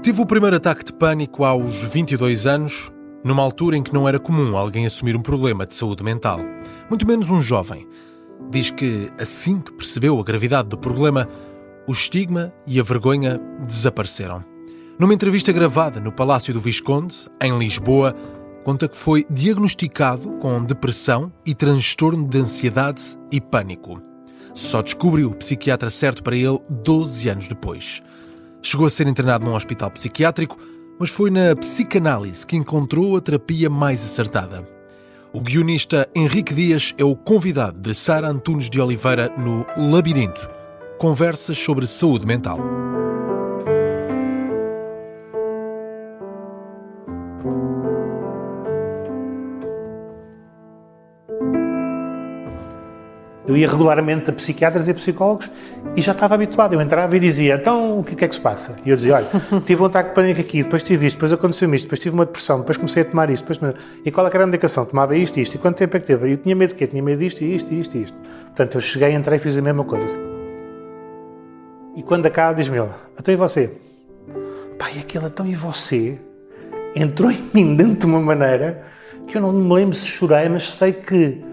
Tive o primeiro ataque de pânico aos 22 anos, numa altura em que não era comum alguém assumir um problema de saúde mental, muito menos um jovem. Diz que, assim que percebeu a gravidade do problema, o estigma e a vergonha desapareceram. Numa entrevista gravada no Palácio do Visconde, em Lisboa, conta que foi diagnosticado com depressão e transtorno de ansiedade e pânico. Só descobriu o psiquiatra certo para ele 12 anos depois. Chegou a ser internado num hospital psiquiátrico, mas foi na psicanálise que encontrou a terapia mais acertada. O guionista Henrique Dias é o convidado de Sara Antunes de Oliveira no Labirinto. Conversas sobre saúde mental. Eu ia regularmente a psiquiatras e a psicólogos e já estava habituado. Eu entrava e dizia, então o que é que se passa? E eu dizia, olha, tive um ataque de pânico aqui, depois tive isto, depois aconteceu-me isto, depois tive uma depressão, depois comecei a tomar isto, depois... E qual é que era a medicação? Tomava isto e isto. E quanto tempo é que teve? Eu tinha medo de quê? Tinha medo disto e isto e isto e isto. Portanto, eu cheguei, entrei e fiz a mesma coisa. E quando acaba, diz-me ele, então e você? Pai, aquele então e você? Entrou em mim dentro de uma maneira que eu não me lembro se chorei, mas sei que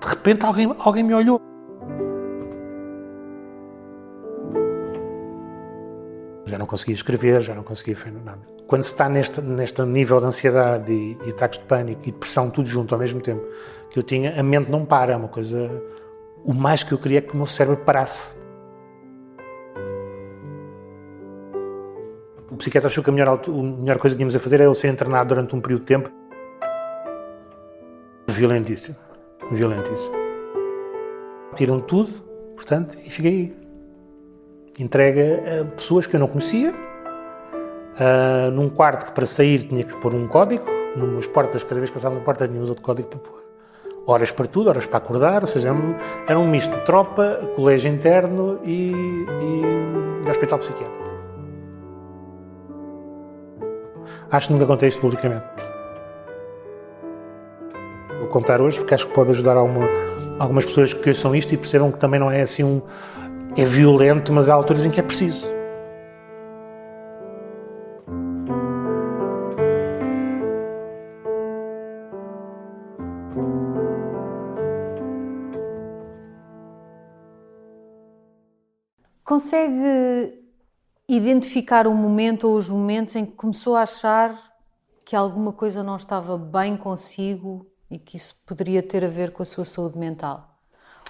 de repente alguém me olhou. Já não conseguia escrever, já não conseguia fazer nada. Quando se está neste nível de ansiedade e ataques de pânico e depressão, tudo junto ao mesmo tempo, que eu tinha, a mente não para, é uma coisa... O mais que eu queria é que o meu cérebro parasse. O psiquiatra achou que a melhor coisa que tínhamos a fazer era eu ser internado durante um período de tempo. Violentíssimo. Violentíssimo. Tiram tudo, portanto, e fiquei aí. Entregue a pessoas que eu não conhecia, num quarto que para sair tinha que pôr um código, numas portas, cada vez que passava uma porta tínhamos outro código para pôr. Horas para tudo, horas para acordar, ou seja, era um misto de tropa, colégio interno e hospital psiquiátrico. Acho que nunca contei isto publicamente. Vou contar hoje porque acho que pode ajudar algumas pessoas que ouçam isto e percebam que também não é assim é violento, mas há alturas em que é preciso. Consegue identificar o momento ou os momentos em que começou a achar que alguma coisa não estava bem consigo e que isso poderia ter a ver com a sua saúde mental?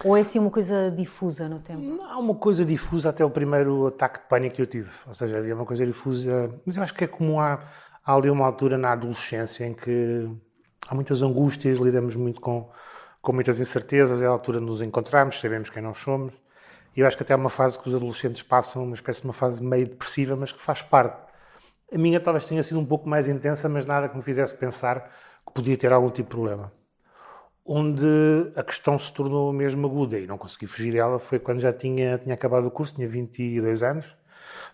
Ou é assim uma coisa difusa no tempo? Há uma coisa difusa até o primeiro ataque de pânico que eu tive. Ou seja, havia uma coisa difusa, mas eu acho que é comum, há ali uma altura na adolescência em que há muitas angústias, lidamos muito com muitas incertezas, é a altura de nos encontrarmos, sabemos quem nós somos. E eu acho que até há uma fase que os adolescentes passam, uma espécie de uma fase meio depressiva, mas que faz parte. A minha talvez tenha sido um pouco mais intensa, mas nada que me fizesse pensar que podia ter algum tipo de problema. Onde a questão se tornou mesmo aguda e não consegui fugir dela foi quando já tinha acabado o curso, tinha 22 anos,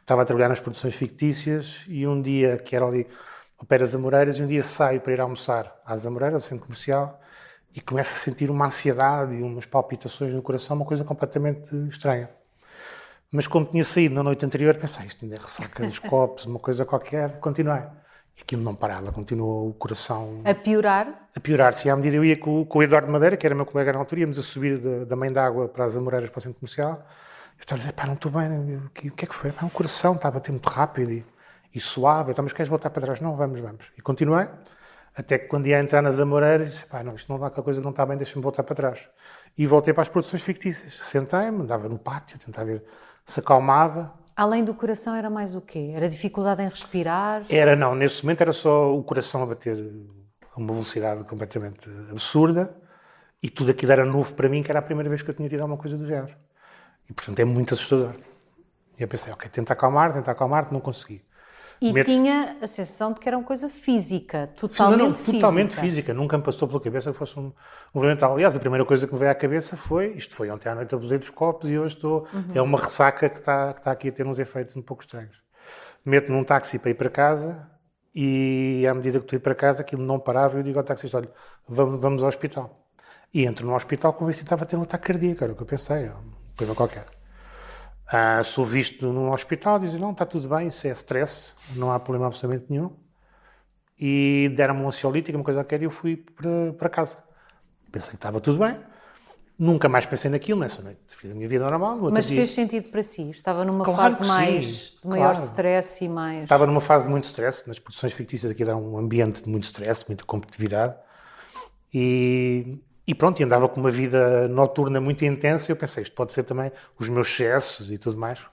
estava a trabalhar nas produções fictícias e um dia, que era ali ao pé das Amoreiras, e um dia saio para ir almoçar às Amoreiras, ao centro comercial, e começo a sentir uma ansiedade e umas palpitações no coração, uma coisa completamente estranha. Mas como tinha saído na noite anterior, pensei, isto ainda é ressaca dos copos, uma coisa qualquer, continuei. E aquilo não parava, continuou o coração... A piorar? A piorar-se. E à medida eu ia com o Eduardo Madeira, que era meu colega na altura, íamos a subir da Mãe d'Água para as Amoreiras, para o centro comercial. Eu estava a dizer, pá, não estou bem, o que é que foi? Pá, o coração está a bater muito rápido e suave. Então, mas queres voltar para trás? Não, vamos. E continuei, até que quando ia entrar nas Amoreiras, disse, pá, não, isto não dá, aquela coisa não está bem, deixa-me voltar para trás. E voltei para as produções fictícias. Sentei-me, andava no pátio, tentava ver se acalmava. Além do coração era mais o quê? Era dificuldade em respirar? Não, nesse momento era só o coração a bater a uma velocidade completamente absurda e tudo aquilo era novo para mim, que era a primeira vez que eu tinha tido alguma coisa do género. E portanto é muito assustador. E eu pensei, ok, tenta acalmar, não consegui. E tinha a sensação de que era uma coisa física, totalmente física. Totalmente física, nunca me passou pela cabeça que fosse um mental. Aliás, a primeira coisa que me veio à cabeça foi, isto foi ontem à noite, abusei dos copos e hoje estou... É uma ressaca que está aqui a ter uns efeitos um pouco estranhos. Meto-me num táxi para ir para casa e à medida que estou a ir para casa aquilo não parava e eu digo ao taxista, olha, vamos ao hospital. E entro no hospital convencido que estava a ter um ataque cardíaco, era o que eu pensei, um problema qualquer. Sou visto num hospital, dizem, não, está tudo bem, isso é stress, não há problema absolutamente nenhum. E deram-me um ansiolítico, uma coisa qualquer, e eu fui para casa. Pensei que estava tudo bem. Nunca mais pensei naquilo, nessa noite. Fiz a minha vida normal. No outro Mas dia, fez sentido para si? Estava numa Claro fase que sim, mais de maior claro. stress e mais... Estava numa fase de muito stress. Nas produções fictícias aqui era um ambiente de muito stress, muita competitividade. E pronto, e andava com uma vida noturna muito intensa. E eu pensei, isto pode ser também os meus excessos e tudo mais.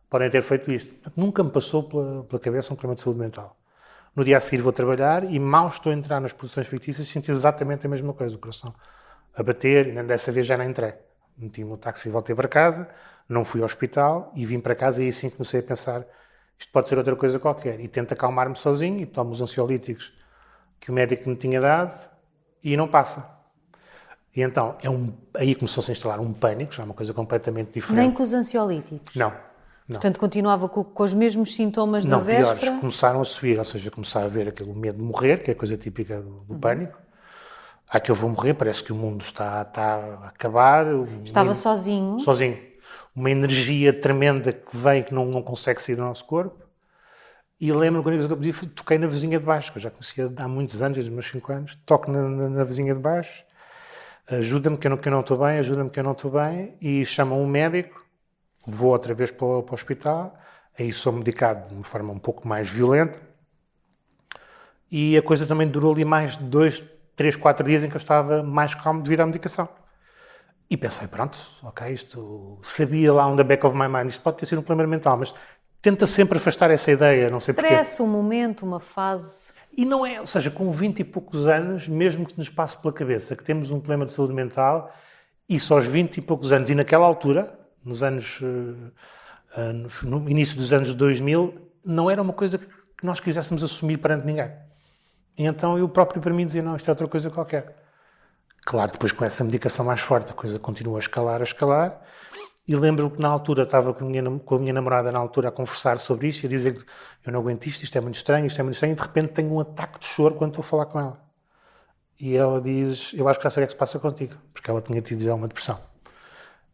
Podem ter feito isto. Portanto, nunca me passou pela cabeça um problema de saúde mental. No dia a seguir vou trabalhar e mal estou a entrar nas produções fictícias, senti exatamente a mesma coisa, o coração a bater, e dessa vez já não entrei. Meti-me no táxi e voltei para casa, não fui ao hospital e vim para casa e assim comecei a pensar, isto pode ser outra coisa qualquer. E tento acalmar-me sozinho e tomo os ansiolíticos que o médico me tinha dado e não passa. E então, aí começou-se a instalar um pânico, já é uma coisa completamente diferente. Nem com os ansiolíticos? Não. Portanto, continuava com os mesmos sintomas da Não, véspera? piores, começaram a subir, ou seja, começava a haver aquele medo de morrer, que é a coisa típica do pânico. Que eu vou morrer, parece que o mundo está a acabar. Estava sozinho? Sozinho. Uma energia tremenda que vem, que não consegue sair do nosso corpo. E lembro-me quando eu pedi, toquei na vizinha de baixo, que eu já conhecia há muitos anos, desde os meus 5 anos, toco na vizinha de baixo, ajuda-me que eu não estou bem, ajuda-me que eu não estou bem, e chamam um médico, vou outra vez para o hospital, aí sou medicado de uma forma um pouco mais violenta, e a coisa também durou ali mais de 2, 3, 4 dias em que eu estava mais calmo devido à medicação. E pensei, pronto, ok, isto sabia lá on the back of my mind, isto pode ter sido um problema mental, mas tenta sempre afastar essa ideia, não sei porquê. Stress, um momento, uma fase... E não é, ou seja, com 20 e poucos anos, mesmo que nos passe pela cabeça que temos um problema de saúde mental, isso aos 20 e poucos anos, e naquela altura, nos anos, no início dos anos 2000, não era uma coisa que nós quiséssemos assumir perante ninguém. E então eu próprio para mim dizia, não, isto é outra coisa qualquer. Claro, depois com essa medicação mais forte, a coisa continua a escalar, e lembro que na altura estava com a minha namorada na altura a conversar sobre isto e a dizer que eu não aguento isto é muito estranho, e de repente tenho um ataque de choro quando estou a falar com ela. E ela diz, eu acho que já sei o que é que se passa contigo, porque ela tinha tido já uma depressão.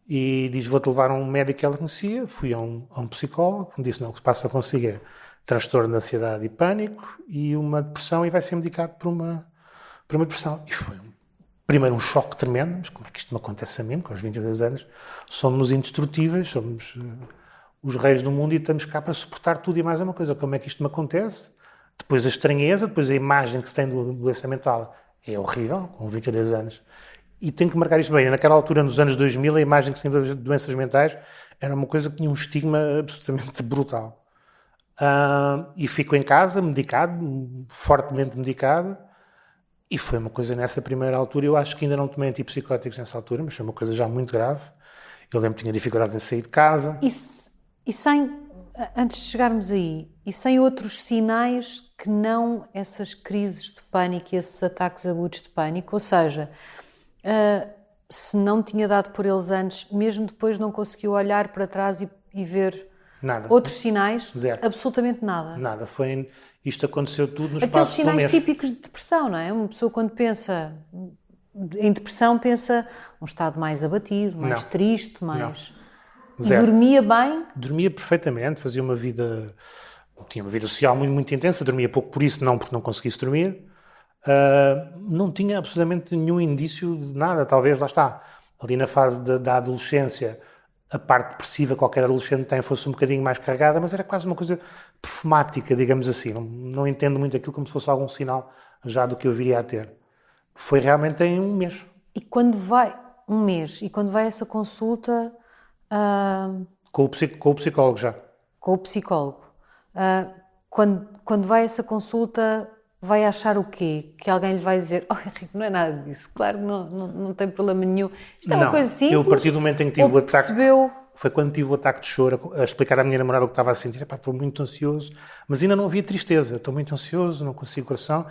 E diz, vou-te levar a um médico que ela conhecia, fui a um psicólogo, que me disse, não, o que se passa consigo é transtorno de ansiedade e pânico e uma depressão e vai ser medicado por uma depressão. E foi primeiro um choque tremendo, mas como é que isto me acontece a mim, com aos 22 anos, somos indestrutíveis, somos os reis do mundo e estamos cá para suportar tudo e mais uma coisa. Como é que isto me acontece? Depois a estranheza, depois a imagem que se tem do doença mental é horrível, com 22 anos. E tenho que marcar isto bem. Naquela altura, nos anos 2000, a imagem que se tem das doenças mentais era uma coisa que tinha um estigma absolutamente brutal. E fico em casa, medicado, fortemente medicado, e foi uma coisa nessa primeira altura, eu acho que ainda não tomei antipsicóticos nessa altura, mas foi uma coisa já muito grave. Eu lembro que tinha dificuldades em sair de casa. E sem, antes de chegarmos aí, e sem outros sinais que não essas crises de pânico e esses ataques agudos de pânico, ou seja, se não tinha dado por eles antes, mesmo depois não conseguiu olhar para trás e ver nada. Outros sinais? Zero. Absolutamente nada. Nada. Isto aconteceu tudo no espaço Aqueles de um mês. sinais típicos de depressão, não é? Uma pessoa quando pensa em depressão pensa um estado mais abatido, mais triste, mais... E Zero. dormia bem? Dormia perfeitamente, fazia uma vida... Tinha uma vida social muito, muito intensa, dormia pouco por isso, não porque não conseguisse dormir. Não tinha absolutamente nenhum indício de nada, talvez, lá está. Ali na fase da adolescência, a parte depressiva que qualquer adolescente tem fosse um bocadinho mais carregada, mas era quase uma coisa perfumática, digamos assim. Não entendo muito aquilo como se fosse algum sinal já do que eu viria a ter. Foi realmente em um mês. E quando vai... Um mês. E quando vai essa consulta... Com o psicólogo já. Com o psicólogo. Quando vai essa consulta, vai achar o quê? Que alguém lhe vai dizer, oh Henrique, não é nada disso, claro que não tem problema nenhum. Isto é uma coisa simples. Eu, a partir do momento em que tive o ataque... percebeu... Foi quando tive o ataque de choro, a explicar à minha namorada o que estava a sentir. Estou muito ansioso, mas ainda não havia tristeza. Estou muito ansioso, não consigo coração.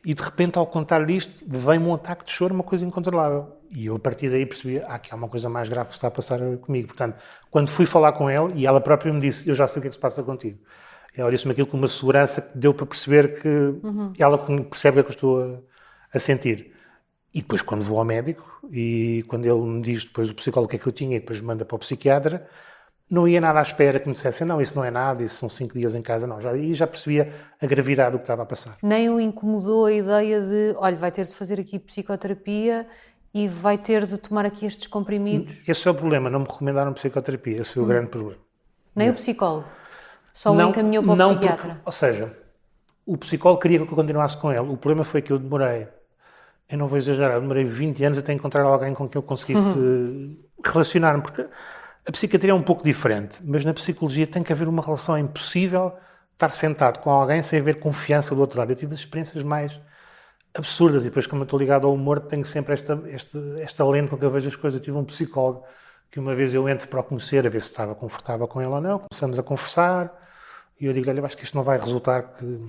E de repente, ao contar-lhe isto, veio-me um ataque de choro, uma coisa incontrolável. E eu, a partir daí, percebi que há uma coisa mais grave que está a passar comigo. Portanto, quando fui falar com ele, e ela própria me disse, eu já sei o que é que se passa contigo. Ela disse-me aquilo com uma segurança que deu para perceber que ela percebe o que eu estou a sentir. E depois, quando vou ao médico, e quando ele me diz depois o psicólogo o que é que eu tinha, e depois me manda para o psiquiatra, não ia nada à espera que me dissessem, não, isso não é nada, isso são 5 dias em casa, não. Já percebia a gravidade do que estava a passar. Nem o incomodou a ideia de, olha, vai ter de fazer aqui psicoterapia e vai ter de tomar aqui estes comprimidos? Esse é o problema, não me recomendaram psicoterapia, esse foi o grande problema. Nem o psicólogo? Só o encaminhou para o psiquiatra? Porque, ou seja, o psicólogo queria que eu continuasse com ele. O problema foi que eu demorei, eu não vou exagerar, eu demorei 20 anos até encontrar alguém com quem eu conseguisse relacionar-me, porque a psiquiatria é um pouco diferente, mas na psicologia tem que haver uma relação. É impossível estar sentado com alguém sem haver confiança do outro lado. Eu tive as experiências mais absurdas e depois, como eu estou ligado ao humor, tenho sempre esta lente com que eu vejo as coisas. Eu tive um psicólogo que uma vez eu entro para o conhecer, a ver se estava confortável com ele ou não, começamos a conversar e eu digo-lhe, olha, acho que isto não vai resultar, que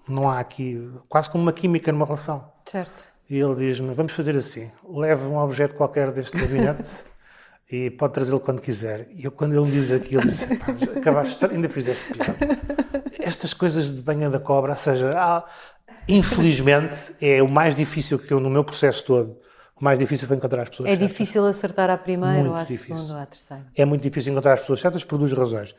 não há aqui, quase como uma química numa relação. Certo. E ele diz-me, vamos fazer assim, leve um objeto qualquer deste gabinete e pode trazê-lo quando quiser. E eu, quando ele me diz aquilo, disse, acabaste, ainda fizeste piada. Estas coisas de banha da cobra, ou seja, infelizmente, é o mais difícil que eu, no meu processo todo, o mais difícil foi encontrar as pessoas É certas. difícil acertar à primeira, Muito ou à difícil. segunda, ou à terceira. É muito difícil encontrar as pessoas certas por duas razões.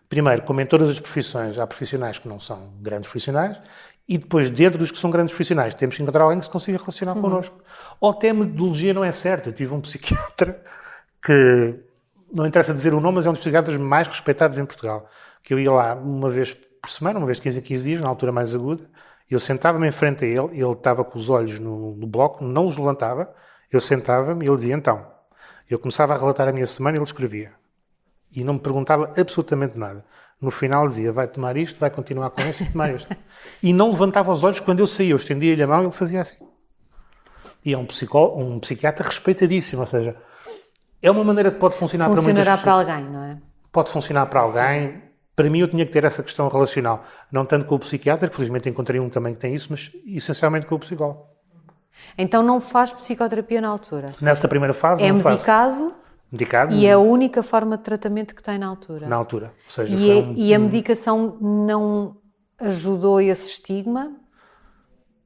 Primeiro, como em todas as profissões, há profissionais que não são grandes profissionais, e depois, dentro dos que são grandes profissionais, temos que encontrar alguém que se consiga relacionar connosco. Ou até a metodologia não é certa. Eu tive um psiquiatra que, não interessa dizer o nome, mas é um dos psiquiatras mais respeitados em Portugal, que eu ia lá uma vez por semana, uma vez de 15 a 15 dias, na altura mais aguda, e eu sentava-me em frente a ele estava com os olhos no bloco, não os levantava, eu sentava-me e ele dizia, então, eu começava a relatar a minha semana e ele escrevia. E não me perguntava absolutamente nada. No final dizia, vai tomar isto, vai continuar com isto, tomar isto. E não levantava os olhos quando eu saía, eu estendia-lhe a mão e ele fazia assim. E é um psiquiatra respeitadíssimo, ou seja, é uma maneira que pode funcionar para muitas pessoas. Funcionará para alguém, não é? Pode funcionar para alguém. Sim. Para mim eu tinha que ter essa questão relacional. Não tanto com o psiquiatra, que felizmente encontrei um também que tem isso, mas essencialmente com o psicólogo. Então não faz psicoterapia na altura? Nessa primeira fase é não faço. Medicado e é a única forma de tratamento que tem na altura? Na altura. Ou seja, e a medicação não ajudou esse estigma?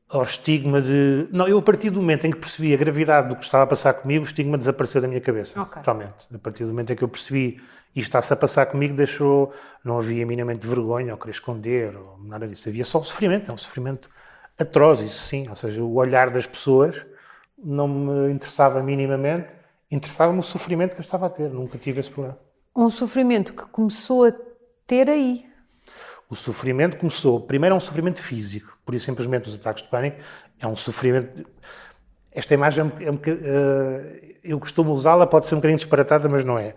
Ao estigma de... Não, eu a partir do momento em que percebi a gravidade do que estava a passar comigo, o estigma desapareceu da minha cabeça. Okay. Totalmente. A partir do momento em que eu percebi isto está-se a passar comigo, deixou... Não havia minimamente vergonha ou querer esconder, ou nada disso. Havia só o sofrimento. É um sofrimento atroz, isso sim. Ou seja, o olhar das pessoas não me interessava minimamente. Interessava-me o sofrimento que eu estava a ter. Nunca tive esse problema. Um sofrimento que começou a ter aí. O sofrimento começou... Primeiro é um sofrimento físico. Por isso, simplesmente, os ataques de pânico é um sofrimento... Esta imagem eu costumo usá-la, pode ser um bocadinho disparatada, mas não é.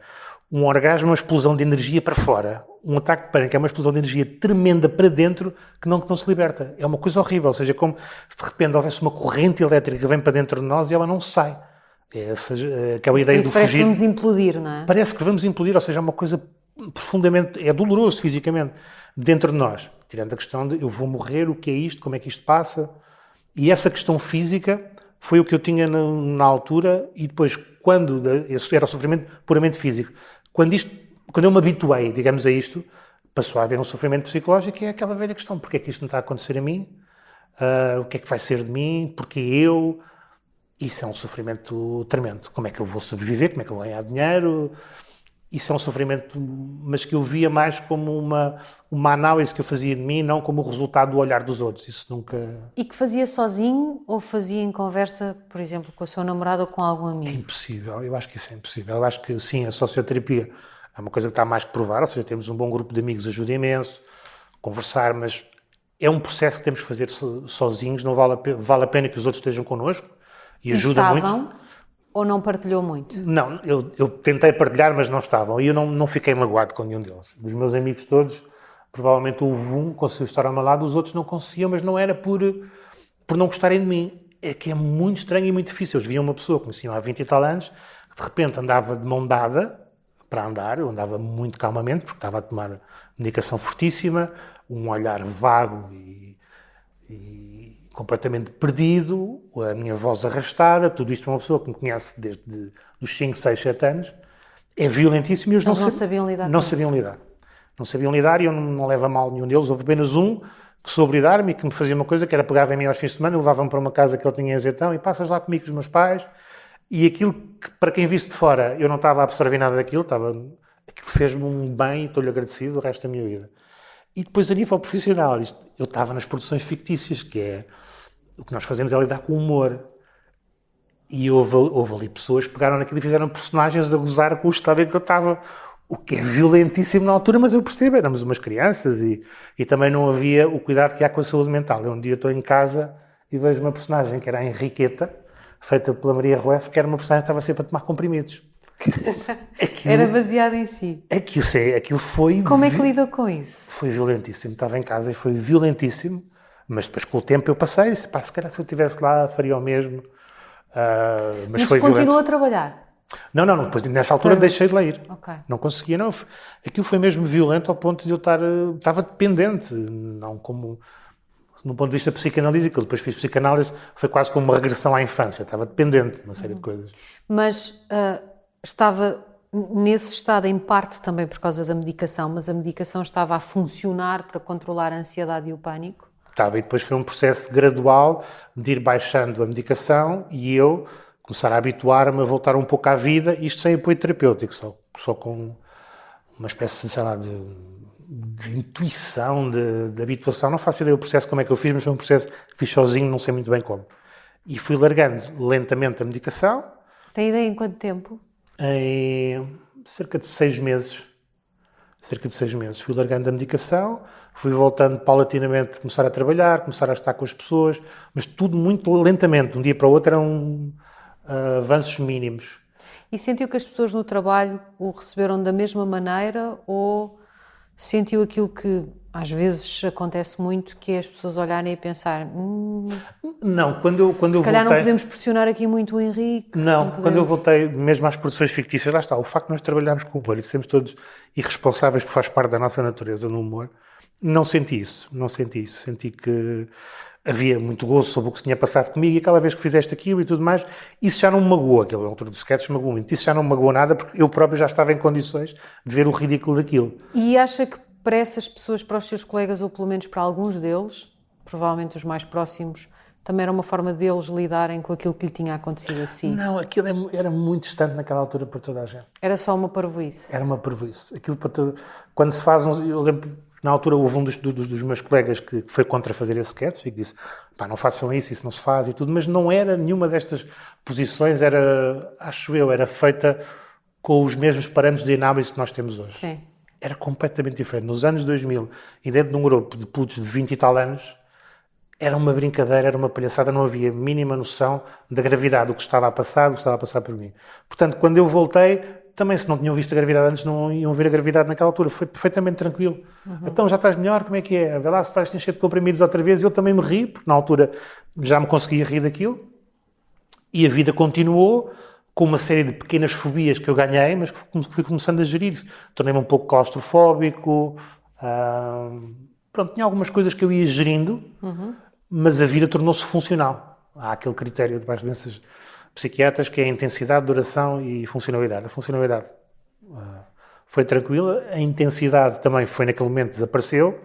Um orgasmo é uma explosão de energia para fora. Um ataque de pânico é uma explosão de energia tremenda para dentro que não se liberta. É uma coisa horrível. Ou seja, como se de repente houvesse uma corrente elétrica que vem para dentro de nós e ela não sai. Aquela ideia do fugir. Parece que vamos implodir, não é? Parece que vamos implodir, ou seja, é uma coisa profundamente... É doloroso fisicamente dentro de nós. Tirando a questão de eu vou morrer, o que é isto, como é que isto passa. E essa questão física foi o que eu tinha na altura e depois, quando... Esse era o sofrimento puramente físico. Quando eu me habituei, digamos, a isto, passou a haver um sofrimento psicológico, e é aquela velha questão. Porquê é que isto não está a acontecer a mim? O que é que vai ser de mim? Porquê eu? Isso é um sofrimento tremendo. Como é que eu vou sobreviver? Como é que eu vou ganhar dinheiro? Isso é um sofrimento, mas que eu via mais como uma análise que eu fazia de mim, não como o resultado do olhar dos outros. Isso nunca... E que fazia sozinho ou fazia em conversa, por exemplo, com a sua namorada ou com algum amigo? É impossível. Eu acho que isso é impossível. Eu acho que, sim, a socioterapia é uma coisa que está mais que provar, ou seja, temos um bom grupo de amigos, ajuda imenso, conversar, mas é um processo que temos que fazer sozinhos, não vale a pena que os outros estejam connosco e ajuda muito. Ou não partilhou muito? Não, eu tentei partilhar, mas não estavam. E eu não fiquei magoado com nenhum deles. Dos meus amigos todos, provavelmente houve um que conseguiu estar ao meu lado, os outros não conseguiam, mas não era por não gostarem de mim. É que é muito estranho e muito difícil. Eles viam uma pessoa que conheciam há 20 e tal anos, que de repente andava de mão dada para andar, eu andava muito calmamente, porque estava a tomar medicação fortíssima, um olhar vago e completamente perdido, a minha voz arrastada, tudo isto para uma pessoa que me conhece desde os 5, 6, 7 anos, é violentíssimo e eles não sabiam lidar não sabiam lidar. Não sabiam lidar e eu não levo a mal nenhum deles. Houve apenas um que soube lidar-me e que me fazia uma coisa que era pegava em mim aos fins de semana, levava-me para uma casa que ele tinha em Azeitão e passas lá comigo com os meus pais. E aquilo que, para quem visse de fora, eu não estava a absorver nada daquilo, aquilo fez-me um bem e estou-lhe agradecido o resto da minha vida. E depois, a nível profissional, eu estava nas produções fictícias, que é o que nós fazemos é lidar com o humor. E houve ali pessoas que pegaram naquilo e fizeram personagens a gozar com o estado em que eu estava, o que é violentíssimo na altura, mas eu percebo, éramos umas crianças e também não havia o cuidado que há com a saúde mental. Eu um dia estou em casa e vejo uma personagem que era a Henriqueta, feita pela Maria Rueff, que era uma personagem que estava sempre a tomar comprimidos. Era baseado em si. Aquilo foi... Como é que lidou com isso? Foi violentíssimo. Estava em casa e foi violentíssimo, mas depois com o tempo eu passei e disse, pá, se calhar se eu estivesse lá faria o mesmo. Mas foi continuou violento. a trabalhar? Não, depois nessa altura deixei de lá ir. Okay. Não conseguia, não. Aquilo foi mesmo violento ao ponto de eu estava dependente, não como... No ponto de vista psicanalítico, depois fiz psicanálise, foi quase como uma regressão à infância, estava dependente de uma série de coisas. Mas estava nesse estado em parte também por causa da medicação, mas a medicação estava a funcionar para controlar a ansiedade e o pânico? Estava, e depois foi um processo gradual de ir baixando a medicação e eu começar a habituar-me a voltar um pouco à vida, isto sem apoio terapêutico, só com uma espécie de, sei lá, de intuição, de habituação. Não faço ideia do processo como é que eu fiz, mas foi um processo que fiz sozinho, não sei muito bem como. E fui largando lentamente a medicação. Tem ideia em quanto tempo? Em cerca de 6 meses. Fui largando a medicação, fui voltando paulatinamente a começar a trabalhar, começar a estar com as pessoas, mas tudo muito lentamente. De um dia para o outro eram avanços mínimos. E sentiu que as pessoas no trabalho o receberam da mesma maneira ou sentiu aquilo que às vezes acontece muito, que é as pessoas olharem e pensar não, quando eu se calhar voltei, não podemos pressionar aqui muito o Henrique. Não, quando eu voltei mesmo às produções fictícias, lá está, o facto de nós trabalharmos com o humor e sermos todos irresponsáveis, que faz parte da nossa natureza no humor, não senti isso. Senti que havia muito gozo sobre o que se tinha passado comigo e aquela vez que fizeste aquilo e tudo mais, isso já não me magoou, aquela altura dos sketches magoou muito, isso já não me magoou nada porque eu próprio já estava em condições de ver o ridículo daquilo. E acha que para essas pessoas, para os seus colegas, ou pelo menos para alguns deles, provavelmente os mais próximos, também era uma forma deles lidarem com aquilo que lhe tinha acontecido a si? Não, aquilo era muito distante naquela altura para toda a gente. Era só uma parvoíce? Era uma parvoíce. Aquilo quando se faz, eu lembro, na altura houve um dos meus colegas que foi contra fazer esse sketch e que disse, pá, não façam isso não se faz e tudo, mas não era nenhuma destas posições, era feita com os mesmos parâmetros de análise que nós temos hoje. Sim. Era completamente diferente. Nos anos 2000, e dentro de um grupo de putos de 20 e tal anos, era uma brincadeira, era uma palhaçada, não havia mínima noção da gravidade do que estava a passar por mim. Portanto, quando eu voltei, também se não tinham visto a gravidade antes, não iam ver a gravidade naquela altura. Foi perfeitamente tranquilo. Então, já estás melhor? Como é que é? Vê lá se vais te encher de comprimidos outra vez. Eu também me ri, porque na altura já me conseguia rir daquilo. E a vida continuou, com uma série de pequenas fobias que eu ganhei, mas que fui começando a gerir. Tornei-me um pouco claustrofóbico. Pronto, tinha algumas coisas que eu ia gerindo, mas a vida tornou-se funcional. Há aquele critério de várias doenças psiquiátricas que é a intensidade, duração e funcionalidade. A funcionalidade foi tranquila, a intensidade também foi naquele momento, desapareceu,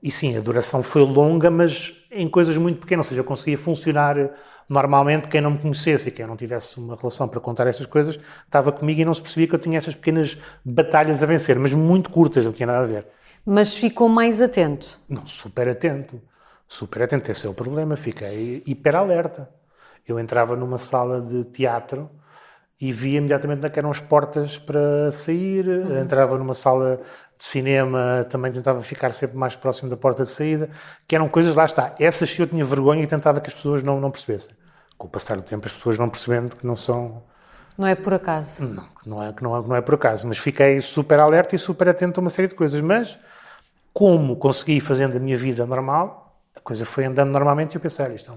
e sim, a duração foi longa, mas em coisas muito pequenas, ou seja, eu conseguia funcionar normalmente. Quem não me conhecesse e quem não tivesse uma relação para contar estas coisas, estava comigo e não se percebia que eu tinha estas pequenas batalhas a vencer, mas muito curtas, não tinha nada a ver. Mas ficou mais atento? Não, super atento, esse é o problema, fiquei hiper alerta. Eu entrava numa sala de teatro e via imediatamente onde eram as portas para sair, entrava numa sala de cinema, também tentava ficar sempre mais próximo da porta de saída, que eram coisas, lá está, essas sim eu tinha vergonha e tentava que as pessoas não percebessem. Com o passar do tempo as pessoas vão percebendo que não são... Não é por acaso? Não é por acaso, mas fiquei super alerta e super atento a uma série de coisas, mas como consegui ir fazendo a minha vida normal, a coisa foi andando normalmente e eu pensei, isto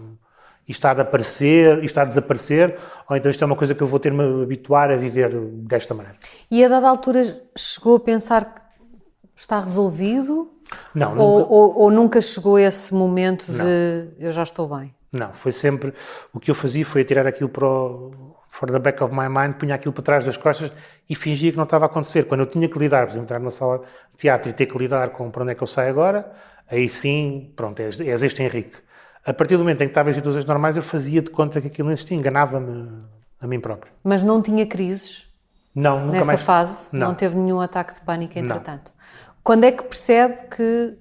está a aparecer, isto está a desaparecer, ou então isto é uma coisa que eu vou ter-me a habituar a viver desta maneira. E a dada altura chegou a pensar que está resolvido? Não, nunca. Ou nunca chegou a esse momento de eu já estou bem? Não, foi sempre, o que eu fazia foi tirar aquilo for the back of my mind, punha aquilo para trás das costas e fingia que não estava a acontecer. Quando eu tinha que lidar, por exemplo, entrar numa sala de teatro e ter que lidar com para onde é que eu saio agora, aí sim, pronto, és este Henrique. A partir do momento em que estava em situações normais, eu fazia de conta que aquilo não existia, enganava-me a mim próprio. Mas não tinha crises? Não, nunca Nessa mais. fase, não teve nenhum ataque de pânico entretanto. Quando é que percebe que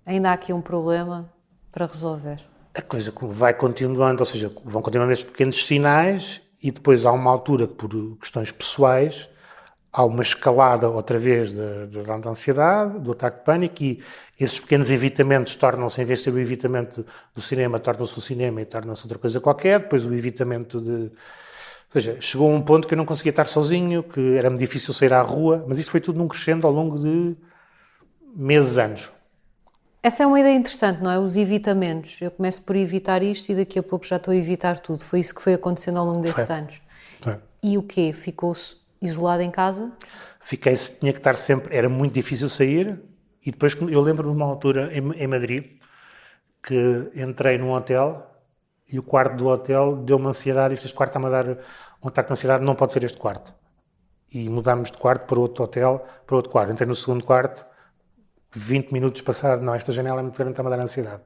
ainda há aqui um problema para resolver? A coisa vai continuando, ou seja, vão continuando estes pequenos sinais e depois há uma altura que, por questões pessoais, há uma escalada outra vez da ansiedade, do ataque de pânico, e esses pequenos evitamentos tornam-se, em vez de ser o evitamento do cinema, tornam-se o cinema e tornam-se outra coisa qualquer, depois o evitamento de... Ou seja, chegou a um ponto que eu não conseguia estar sozinho, que era-me difícil sair à rua, mas isto foi tudo num crescendo ao longo de meses, anos. Essa é uma ideia interessante, não é? Os evitamentos. Eu começo por evitar isto e daqui a pouco já estou a evitar tudo. Foi isso que foi acontecendo ao longo desses anos. Foi. E o quê? Ficou-se isolado em casa? Tinha que estar sempre, era muito difícil sair, e depois eu lembro de uma altura em Madrid, que entrei num hotel, e o quarto do hotel deu-me ansiedade, e este quarto está-me a dar um ataque de ansiedade, não pode ser este quarto. E mudámos de quarto para outro hotel, para outro quarto. Entrei no segundo quarto, 20 minutos passado, não, esta janela é muito grande, está-me a dar ansiedade.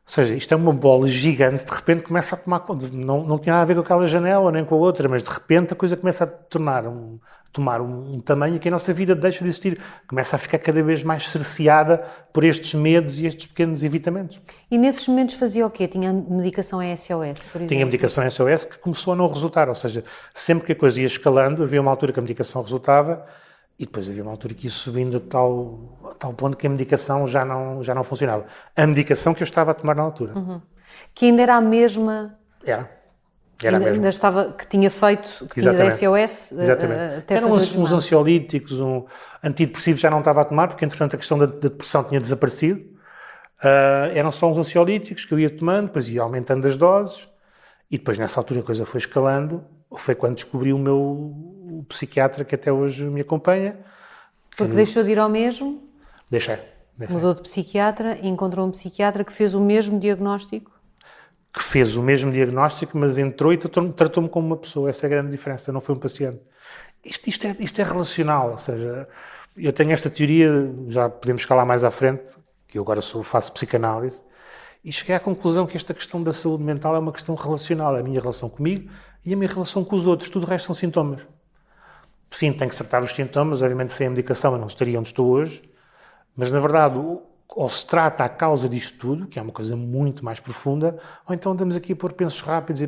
Ou seja, isto é uma bola gigante, de repente começa a tomar conta, não tinha nada a ver com aquela janela nem com a outra, mas de repente a coisa começa a tomar um tamanho que a nossa vida deixa de existir, começa a ficar cada vez mais cerceada por estes medos e estes pequenos evitamentos. E nesses momentos fazia o quê? Tinha medicação SOS, por exemplo? Tinha medicação SOS que começou a não resultar, ou seja, sempre que a coisa ia escalando, havia uma altura que a medicação resultava e depois havia uma altura que ia subindo a tal ponto que a medicação já não funcionava. A medicação que eu estava a tomar na altura. Uhum. Que ainda era a mesma... Era ainda estava, que tinha feito, que tinha da SOS, até eram fazer uns ansiolíticos, antidepressivos já não estava a tomar, porque entretanto a questão da depressão tinha desaparecido. Eram só uns ansiolíticos que eu ia tomando, depois ia aumentando as doses, e depois nessa altura a coisa foi escalando, foi quando descobri o meu psiquiatra que até hoje me acompanha. Porque deixou de ir ao mesmo, Deixei. mudou de psiquiatra e encontrou um psiquiatra que fez o mesmo diagnóstico? Que fez o mesmo diagnóstico, mas entrou e tratou-me como uma pessoa. Essa é a grande diferença, não foi um paciente. Isto é relacional, ou seja, eu tenho esta teoria, já podemos escalar mais à frente, que eu agora faço psicanálise, e cheguei à conclusão que esta questão da saúde mental é uma questão relacional, a minha relação comigo e a minha relação com os outros, tudo o resto são sintomas. Sim, tenho que tratar os sintomas, obviamente sem a medicação eu não estaria onde estou hoje, mas na verdade ou se trata a causa disto tudo, que é uma coisa muito mais profunda, ou então andamos aqui a pôr pensos rápidos,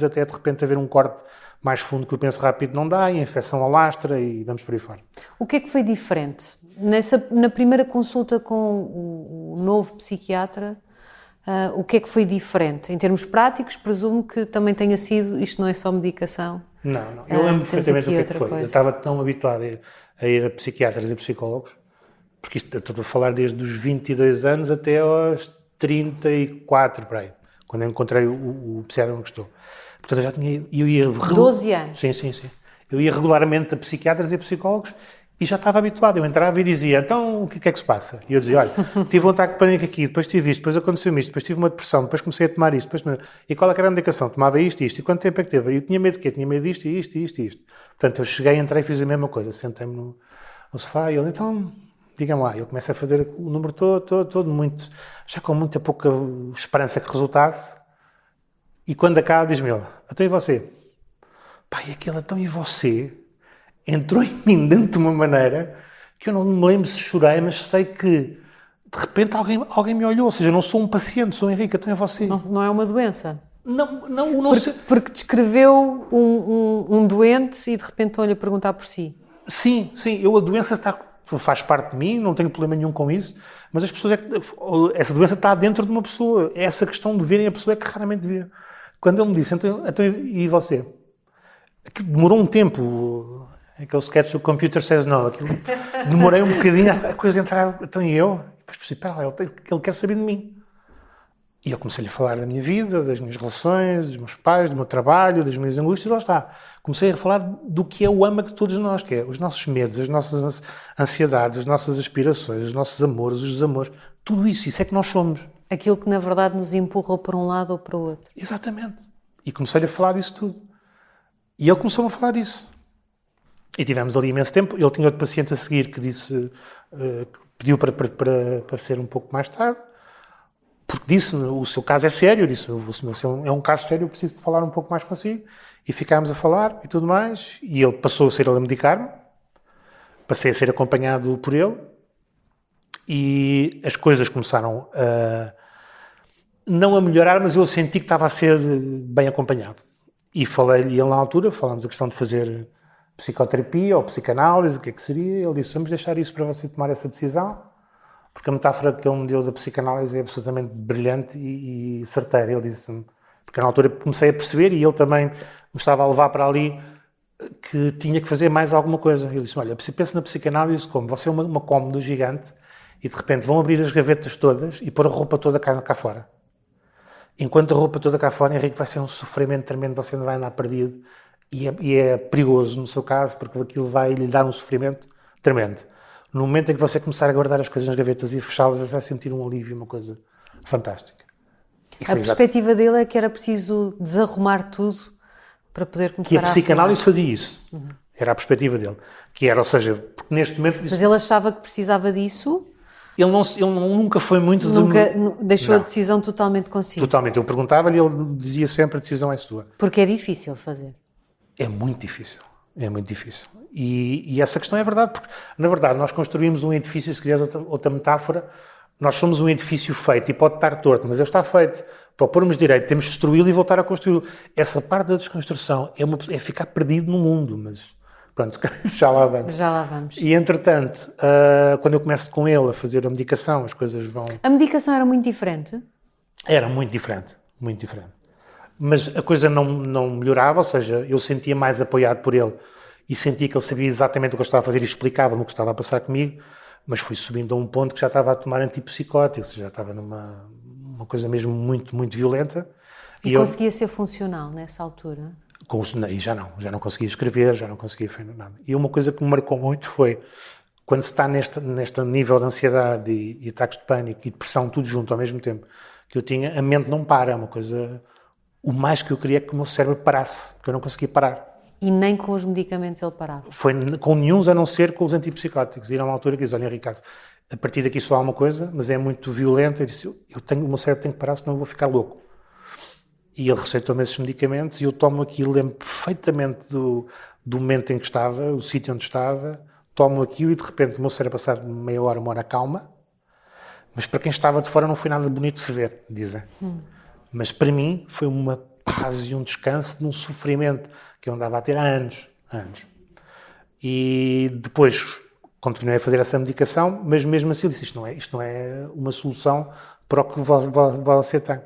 até de repente haver um corte mais fundo que o penso rápido não dá, e a infecção alastra e vamos por aí fora. O que é que foi diferente? Na primeira consulta com o novo psiquiatra, o que é que foi diferente? Em termos práticos, presumo que também tenha sido, isto não é só medicação. Não. Eu lembro perfeitamente o que é que foi. Coisa. Eu estava tão habituado a ir a psiquiatras e psicólogos, porque isto, eu estou a falar desde os 22 anos até aos 34, por aí, quando eu encontrei o psiquiatra onde estou. Portanto, eu ia... 12 anos? Sim. Eu ia regularmente a psiquiatras e a psicólogos e já estava habituado. Eu entrava e dizia, então, o que é que se passa? E eu dizia, olha, tive um ataque de pânico aqui, depois tive isto, depois aconteceu-me isto, depois tive uma depressão, depois comecei a tomar isto, e qual é que era a medicação? Tomava isto, e quanto tempo é que teve? Eu tinha medo de quê? Tinha medo disto, e isto. Portanto, eu cheguei, entrei e fiz a mesma coisa. Sentei-me no sofá e ele, então... Diga-me lá, eu começo a fazer o número todo muito, já com muita pouca esperança que resultasse, e quando acaba diz-me ele, então e você? Pá, e aquele, então e você? Entrou em mim dentro de uma maneira que eu não me lembro se chorei, mas sei que de repente alguém me olhou, ou seja, eu não sou um paciente, sou o Henrique, então é você. Não é uma doença? Não sei. Porque descreveu um doente e de repente estão-lhe a perguntar por si. Sim, a doença faz parte de mim, não tenho problema nenhum com isso, mas as pessoas essa doença está dentro de uma pessoa, essa questão de verem a pessoa é que raramente vê. Quando ele me disse, então e você? Aquilo demorou um tempo, aquele sketch do Computer Says No, demorei um bocadinho a coisa entrar, então e eu? E depois pensei, espera lá, ele quer saber de mim. E eu comecei-lhe a falar da minha vida, das minhas relações, dos meus pais, do meu trabalho, das minhas angústias, e lá está. Comecei a falar do que é o âmago de todos nós, que é os nossos medos, as nossas ansiedades, as nossas aspirações, os nossos amores, os desamores, tudo isso é que nós somos. Aquilo que na verdade nos empurra para um lado ou para o outro. Exatamente. E comecei-lhe a falar disso tudo. E ele começou a falar disso. E tivemos ali imenso tempo. Ele tinha outro paciente a seguir que disse, que pediu para ser um pouco mais tarde. Porque disse, o seu caso é sério, eu disse, é um caso sério, eu preciso de falar um pouco mais consigo. E ficámos a falar e tudo mais, e ele passou a ser ele a medicar-me, passei a ser acompanhado por ele, e as coisas começaram não a melhorar, mas eu senti que estava a ser bem acompanhado. E falei-lhe ele na altura, falámos a questão de fazer psicoterapia ou psicanálise, o que é que seria. Ele disse, vamos deixar isso para você tomar essa decisão, porque a metáfora que ele me deu da psicanálise é absolutamente brilhante e certeira. Ele disse, porque na altura comecei a perceber, e ele também me estava a levar para ali, que tinha que fazer mais alguma coisa. Ele disse, olha, pensa na psicanálise como você é uma cômoda gigante e de repente vão abrir as gavetas todas e pôr a roupa toda cá fora. Enquanto a roupa toda cá fora, Henrique, vai ser um sofrimento tremendo, você não vai andar perdido, e é perigoso no seu caso, porque aquilo vai lhe dar um sofrimento tremendo. No momento em que você começar a guardar as coisas nas gavetas e fechá-las, você vai sentir um alívio, uma coisa fantástica. A perspectiva dele é que era preciso desarrumar tudo para poder começar a... Que a psicanálise fazia isso. Era a perspectiva dele. Que era, ou seja, porque neste momento... Mas ele achava que precisava disso? Ele nunca foi muito... Nunca deixou a decisão totalmente consigo? Totalmente. Eu perguntava-lhe e ele dizia sempre a decisão é sua. Porque é difícil fazer. É muito difícil. É muito difícil. E essa questão é verdade, porque, na verdade, nós construímos um edifício, se quiseres outra metáfora, nós somos um edifício feito e pode estar torto, mas ele está feito. Para o pormos direito, temos de destruí-lo e voltar a construí-lo. Essa parte da desconstrução é ficar perdido no mundo, mas pronto, já lá vamos. Já lá vamos. E, entretanto, quando eu começo com ele a fazer a medicação, as coisas vão... A medicação era muito diferente? Era muito diferente, muito diferente. Mas a coisa não melhorava, ou seja, eu sentia mais apoiado por ele e sentia que ele sabia exatamente o que eu estava a fazer e explicava-me o que estava a passar comigo, mas fui subindo a um ponto que já estava a tomar antipsicóticos, já estava numa coisa mesmo muito, muito violenta. E conseguia ser funcional nessa altura? E já não conseguia escrever, já não conseguia fazer nada. E uma coisa que me marcou muito foi, quando se está neste nível de ansiedade e ataques de pânico e depressão, tudo junto ao mesmo tempo, que eu tinha, a mente não para, é uma coisa... O mais que eu queria é que o meu cérebro parasse, porque eu não conseguia parar. E nem com os medicamentos ele parava? Foi com nenhum, a não ser com os antipsicóticos. E era uma altura que diz, olha, Ricardo, a partir daqui só há uma coisa, mas é muito violenta. Eu disse, o meu cérebro tem que parar, senão eu vou ficar louco. E ele receitou-me esses medicamentos e eu tomo aquilo, lembro perfeitamente do momento em que estava, o sítio onde estava, tomo aquilo e de repente o meu cérebro, passado meia hora, uma hora, calma. Mas para quem estava de fora não foi nada bonito de se ver, dizem. Mas para mim foi uma paz e um descanso de um sofrimento que eu andava a ter há anos. E depois continuei a fazer essa medicação, mas mesmo assim eu disse, isto não é uma solução para o que você tem.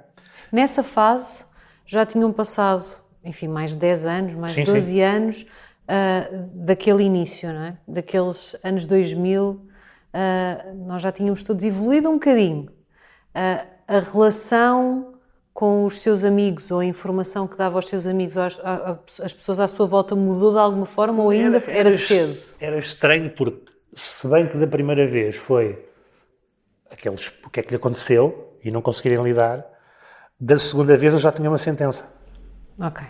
Nessa fase já tinham passado, enfim, mais de 10 anos, mais de 12 anos daquele início, não é? Daqueles anos 2000, nós já tínhamos todos evoluído um bocadinho. A relação com os seus amigos, ou a informação que dava aos seus amigos, às pessoas à sua volta, mudou de alguma forma ou ainda era cedo? Era estranho porque, se bem que da primeira vez foi o que é que lhe aconteceu e não conseguirem lidar, da segunda vez eu já tinha uma sentença. Ok.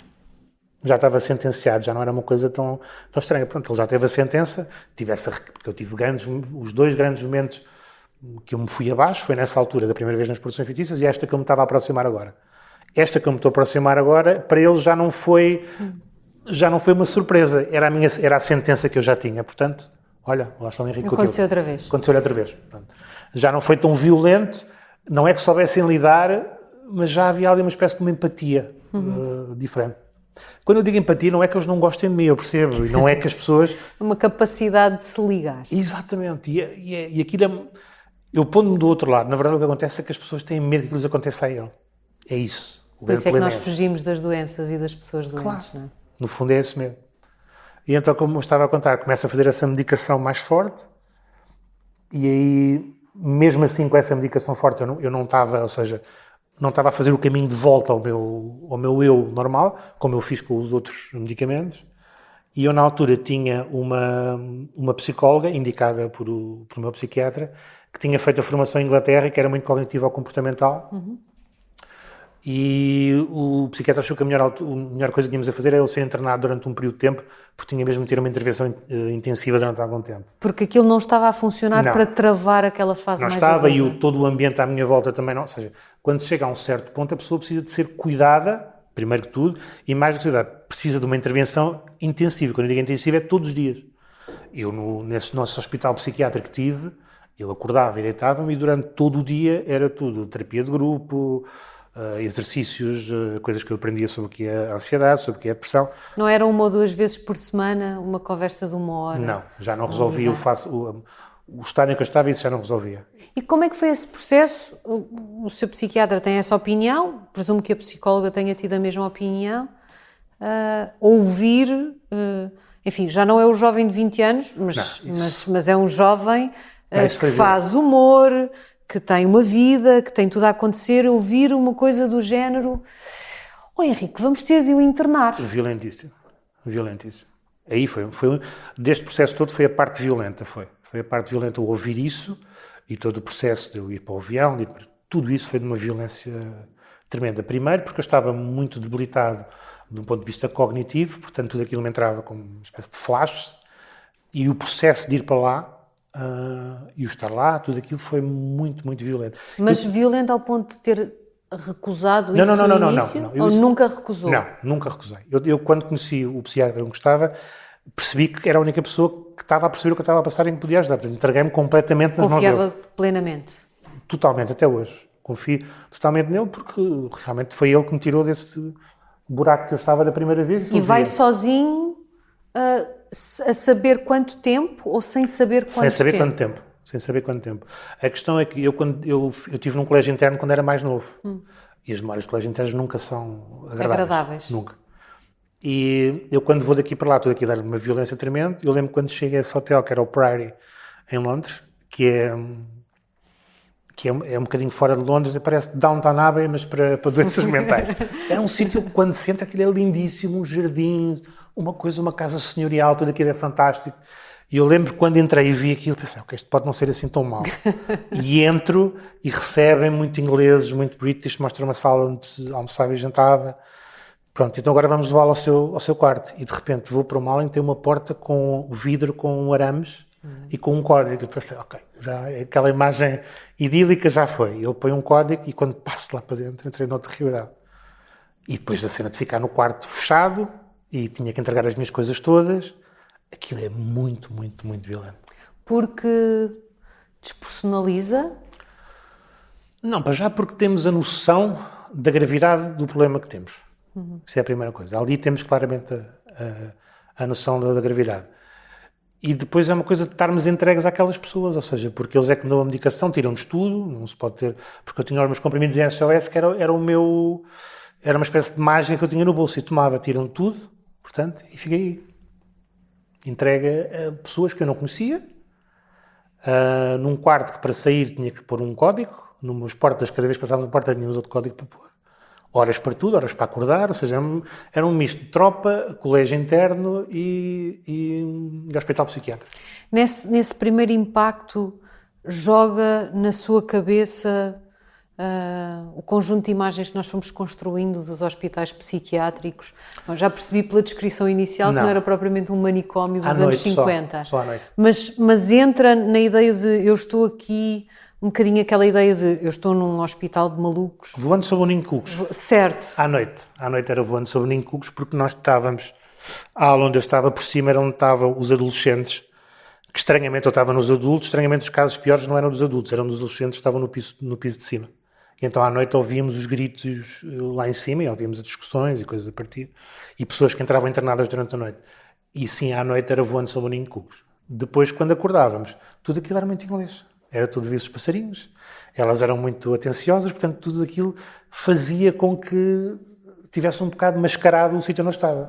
Já estava sentenciado, já não era uma coisa tão estranha. Pronto, ele já teve a sentença, porque eu tive os dois grandes momentos que eu me fui abaixo, foi nessa altura, da primeira vez nas produções fictícias, e esta que eu me estava a aproximar agora. Esta que eu me estou a aproximar agora, para ele já não foi uma surpresa, era a sentença que eu já tinha. Portanto, olha, lá está o Henrique. Aconteceu outra vez. Aconteceu outra vez. Portanto, já não foi tão violento, não é que soubessem lidar, mas já havia ali uma espécie de uma empatia diferente. Quando eu digo empatia, não é que eles não gostem de mim, eu percebo, e não é que as pessoas... Uma capacidade de se ligar. Exatamente, e aquilo é... Eu pondo-me do outro lado, na verdade o que acontece é que as pessoas têm medo que lhes aconteça a ele. É isso. Por isso é que nós fugimos das doenças e das pessoas doentes, claro. Não é? No fundo é esse medo. E então, como eu estava a contar, começo a fazer essa medicação mais forte, e aí, mesmo assim com essa medicação forte, eu não estava, ou seja, não estava a fazer o caminho de volta ao meu eu normal, como eu fiz com os outros medicamentos, e eu na altura tinha uma psicóloga, indicada por o meu psiquiatra, que tinha feito a formação em Inglaterra e que era muito cognitivo-comportamental. E o psiquiatra achou que a melhor coisa que tínhamos a fazer era eu ser internado durante um período de tempo, porque tinha mesmo de ter uma intervenção intensiva durante algum tempo. Porque aquilo não estava a funcionar para travar aquela fase não mais estava, aguda. E todo o ambiente à minha volta também não. Ou seja, quando chega a um certo ponto, a pessoa precisa de ser cuidada primeiro que tudo, e mais do que ansiedade, precisa de uma intervenção intensiva. Quando eu digo intensiva, é todos os dias. Eu, nesse nosso hospital psiquiátrico que tive, eu acordava e deitava-me e durante todo o dia era tudo, terapia de grupo, exercícios, coisas que eu aprendia sobre o que é a ansiedade, sobre o que é a depressão. Não era 1 ou 2 vezes por semana uma conversa de 1 hora? Não, já não resolvia o estado em que eu estava, isso já não resolvia. E como é que foi esse processo? O seu psiquiatra tem essa opinião, presumo que a psicóloga tenha tido a mesma opinião. Ouvir, enfim, já não é o jovem de 20 anos, mas é um jovem que faz humor, que tem uma vida, que tem tudo a acontecer, ouvir uma coisa do género: Henrique, vamos ter de o internar. Violentíssimo, violentíssimo. Aí foi deste processo todo foi a parte violenta, foi a parte violenta o ouvir isso e todo o processo de eu ir para o avião, tudo isso foi de uma violência tremenda. Primeiro porque eu estava muito debilitado de um ponto de vista cognitivo, portanto tudo aquilo me entrava como uma espécie de flash, e o processo de ir para lá e o estar lá, tudo aquilo foi muito, muito violento. Mas violento ao ponto de ter recusado isso no início? Não. Ou nunca recusou? Não, nunca recusei. Eu quando conheci o psiquiatra que estava, percebi que era a única pessoa que estava a perceber o que eu estava a passar e que me podia ajudar. Portanto, entreguei-me completamente nas mãos dele. Confiava plenamente? Totalmente, até hoje. Confio totalmente nele porque realmente foi ele que me tirou desse buraco que eu estava da primeira vez. E vai sozinho a saber quanto tempo ou sem saber quanto tempo? Sem saber quanto tempo. A questão é que eu estive num colégio interno quando era mais novo. E as memórias de colégio internos nunca são agradáveis. Nunca. E eu quando vou daqui para lá, tudo aqui dar uma violência tremenda. Eu lembro quando cheguei a esse hotel, que era o Priory, em Londres, que é um bocadinho fora de Londres, parece Downton Abbey, mas para doenças mentais. Era um sítio que quando se entra, aquilo é lindíssimo, um jardim, uma casa senhorial, tudo aquilo é fantástico. E eu lembro quando entrei e vi aquilo, pensei, ok, isto pode não ser assim tão mau. E entro e recebem muito ingleses, muito british, mostram uma sala onde se almoçava e jantava. Pronto, então agora vamos levá-lo ao seu quarto. E de repente vou para uma ala em que tem uma porta com vidro com arames e com um código. Eu pensei, ok, já aquela imagem idílica já foi. Ele põe um código e quando passo lá para dentro entrei noutra realidade. E depois da cena de ficar no quarto fechado e tinha que entregar as minhas coisas todas, aquilo é muito, muito, muito violento. Porque despersonaliza? Não, para já porque temos a noção da gravidade do problema que temos. Isso é a primeira coisa. Ali temos claramente a noção da gravidade. E depois é uma coisa de estarmos entregues àquelas pessoas, ou seja, porque eles é que me dão a medicação, tiram-nos tudo, não se pode ter... Porque eu tinha os meus comprimidos em SOS, que era uma espécie de mágica que eu tinha no bolso, e tomava, tiram tudo, portanto, e fiquei aí. Entrega a pessoas que eu não conhecia, num quarto que para sair tinha que pôr um código, numas portas, cada vez que passávamos uma porta tínhamos outro código para pôr. Horas para tudo, horas para acordar, ou seja, era um misto de tropa, colégio interno e hospital psiquiátrico. Nesse primeiro impacto, joga na sua cabeça o conjunto de imagens que nós fomos construindo dos hospitais psiquiátricos? Bom, já percebi pela descrição inicial que não era propriamente um manicômio dos anos 50. Só à noite. Mas entra na ideia de eu estou aqui... Um bocadinho aquela ideia de eu estou num hospital de malucos. Voando sobre o ninho de cucos. Certo. À noite era voando sobre o ninho de cucos porque nós estávamos, a aula onde eu estava por cima era onde estavam os adolescentes, que estranhamente eu estava nos adultos, estranhamente os casos piores não eram dos adultos, eram dos adolescentes que estavam no piso de cima. E então à noite ouvíamos os gritos lá em cima e ouvíamos as discussões e coisas a partir, e pessoas que entravam internadas durante a noite. E sim, à noite era voando sobre o ninho de cucos. Depois, quando acordávamos, tudo aquilo era muito inglês. Era tudo visto os passarinhos, elas eram muito atenciosas, portanto tudo aquilo fazia com que tivesse um bocado mascarado o sítio onde eu estava.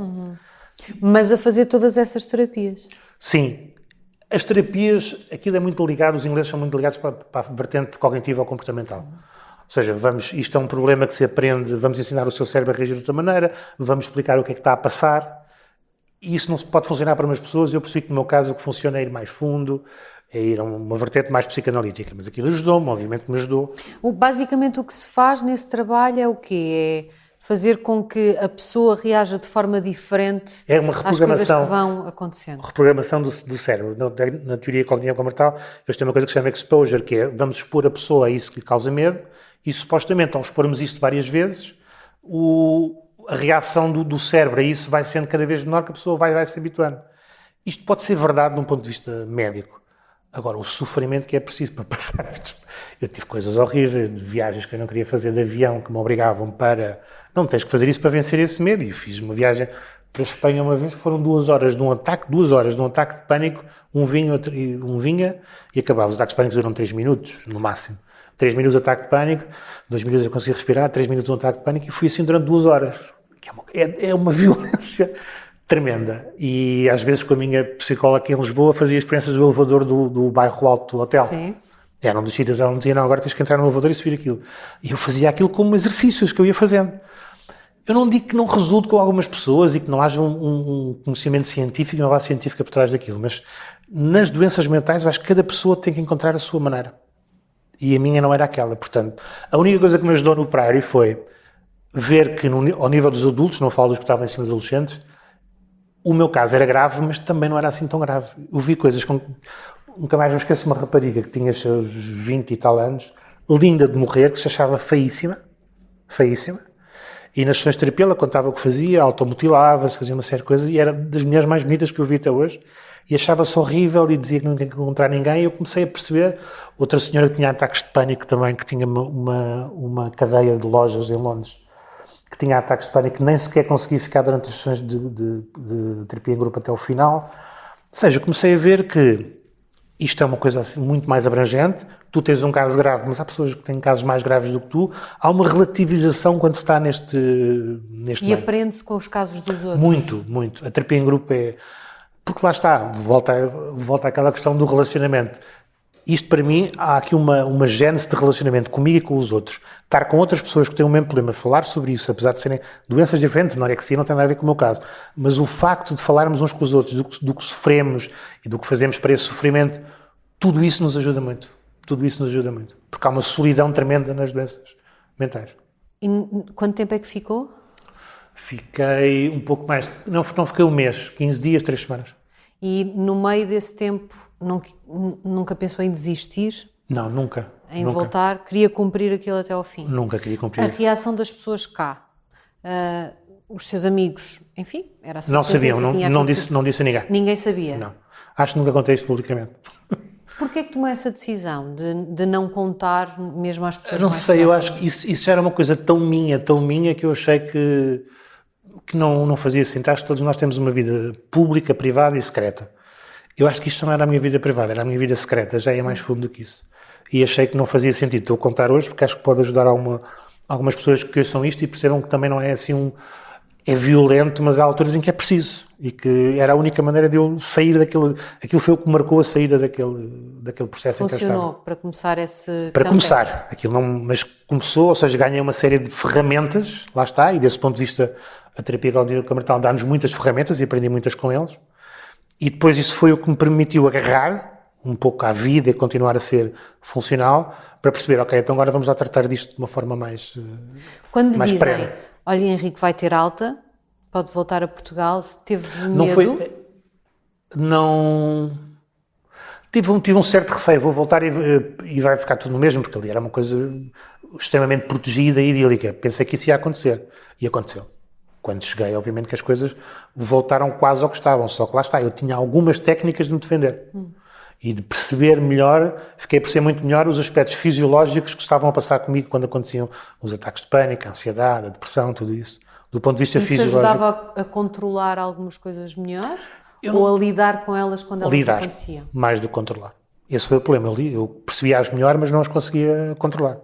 Mas a fazer todas essas terapias? Sim. As terapias, aquilo é muito ligado, os ingleses são muito ligados para a vertente cognitiva ou comportamental. Ou seja, isto é um problema que se aprende, vamos ensinar o seu cérebro a reagir de outra maneira, vamos explicar o que é que está a passar. E isso não se pode funcionar para umas pessoas. Eu percebi que no meu caso o que funciona é ir mais fundo, é ir a uma vertente mais psicanalítica, mas aquilo ajudou-me, obviamente me ajudou. Basicamente o que se faz nesse trabalho é o quê? É fazer com que a pessoa reaja de forma diferente às coisas que vão acontecendo. Reprogramação do cérebro. Na teoria cognitiva comportamental, eles têm uma coisa que se chama exposure, que é vamos expor a pessoa a isso que lhe causa medo, e supostamente ao expormos isto várias vezes, a reação do cérebro a isso vai sendo cada vez menor, que a pessoa vai se habituando. Isto pode ser verdade de um ponto de vista médico. Agora, o sofrimento que é preciso para passar isto. Eu tive coisas horríveis, de viagens que eu não queria fazer de avião, que me obrigavam para... Não, tens que fazer isso para vencer esse medo. E eu fiz uma viagem para a Espanha uma vez, que foram 2 horas de um ataque de pânico, um vinha e acabava. Os ataques de pânico duram 3 minutos, no máximo. 3 minutos de ataque de pânico, 2 minutos eu consegui respirar, 3 minutos de um ataque de pânico, e fui assim durante 2 horas. É uma violência tremenda. E às vezes com a minha psicóloga aqui em Lisboa fazia experiências do elevador do bairro alto do hotel. Sim. Era um dos sítios, ela me dizia, não, agora tens que entrar no elevador e subir aquilo. E eu fazia aquilo como exercícios que eu ia fazendo. Eu não digo que não resulte com algumas pessoas e que não haja um conhecimento científico, uma base científica por trás daquilo, mas nas doenças mentais eu acho que cada pessoa tem que encontrar a sua maneira. E a minha não era aquela. Portanto, a única coisa que me ajudou no Prairie foi ver que ao nível dos adultos, não falo dos que estavam em cima dos adolescentes, o meu caso era grave, mas também não era assim tão grave. Eu vi coisas com... Nunca mais me esqueço uma rapariga que tinha seus 20 e tal anos, linda de morrer, que se achava feíssima, e nas sessões de terapia ela contava o que fazia, automutilava-se, fazia uma série de coisas, e era das mulheres mais bonitas que eu vi até hoje, e achava-se horrível e dizia que não tinha que encontrar ninguém, e eu comecei a perceber. Outra senhora que tinha ataques de pânico também, que tinha uma cadeia de lojas em Londres, que tinha ataques de pânico, que nem sequer conseguia ficar durante as sessões de terapia em grupo até o final. Ou seja, comecei a ver que isto é uma coisa assim, muito mais abrangente. Tu tens um caso grave, mas há pessoas que têm casos mais graves do que tu. Há uma relativização quando se está neste E meio. aprende-se com os casos dos outros. Muito, muito. A terapia em grupo é... Porque lá está, volta àquela questão do relacionamento. Isto, para mim, há aqui uma gênese de relacionamento comigo e com os outros. Estar com outras pessoas que têm o mesmo problema, falar sobre isso, apesar de serem doenças diferentes, anorexia não tem nada a ver com o meu caso, mas o facto de falarmos uns com os outros, do que sofremos e do que fazemos para esse sofrimento, tudo isso nos ajuda muito. Tudo isso nos ajuda muito. Porque há uma solidão tremenda nas doenças mentais. E quanto tempo é que ficou? Fiquei um pouco mais... Não fiquei um mês, 15 dias, 3 semanas. E no meio desse tempo nunca pensou em desistir? Não, nunca. Em nunca. Voltar? Queria cumprir aquilo até ao fim? Nunca queria cumprir. A reação das pessoas cá, os seus amigos, enfim, era a sua Não certeza, sabiam, não disse a ninguém. Ninguém sabia? Não. Acho que nunca contei isto publicamente. Porquê é que tomou essa decisão de não contar mesmo às pessoas Não mais sei, eu próximas? acho que isso era uma coisa tão minha, que eu achei que não fazia sentido. Acho que todos nós temos uma vida pública, privada e secreta. Eu acho que isto não era a minha vida privada, era a minha vida secreta, já ia mais fundo do que isso. E achei que não fazia sentido. Estou a contar hoje porque acho que pode ajudar algumas pessoas que ouçam isto e percebam que também não é assim é violento, mas há alturas em que é preciso. E que era a única maneira de eu sair daquilo. Aquilo foi o que marcou a saída daquele processo em que eu estava. Funcionou para começar esse Para camping? começar, aquilo não, mas começou, ou seja, ganhei uma série de ferramentas, lá está, e desse ponto de vista a terapia cognitiva-comportamental dá-nos muitas ferramentas e aprendi muitas com eles. E depois isso foi o que me permitiu agarrar um pouco à vida e continuar a ser funcional para perceber, ok, então agora vamos lá tratar disto de uma forma mais Quando mais dizem, prévia. olha, Henrique vai ter alta, pode voltar a Portugal, teve medo? Não foi... Não... Tive um certo receio, vou voltar e vai ficar tudo no mesmo, porque ali era uma coisa extremamente protegida e idílica. Pensei que isso ia acontecer. E aconteceu. Quando cheguei, obviamente que as coisas voltaram quase ao que estavam, só que lá está, eu tinha algumas técnicas de me defender. E de perceber melhor, fiquei a perceber muito melhor os aspectos fisiológicos que estavam a passar comigo quando aconteciam os ataques de pânico, a ansiedade, a depressão, tudo isso. Do ponto de vista Isso fisiológico. ajudava a controlar algumas coisas melhores? Ou a lidar com elas quando elas aconteciam? Mais do que controlar. Esse foi o problema. Eu percebia-as melhor, mas não as conseguia controlar.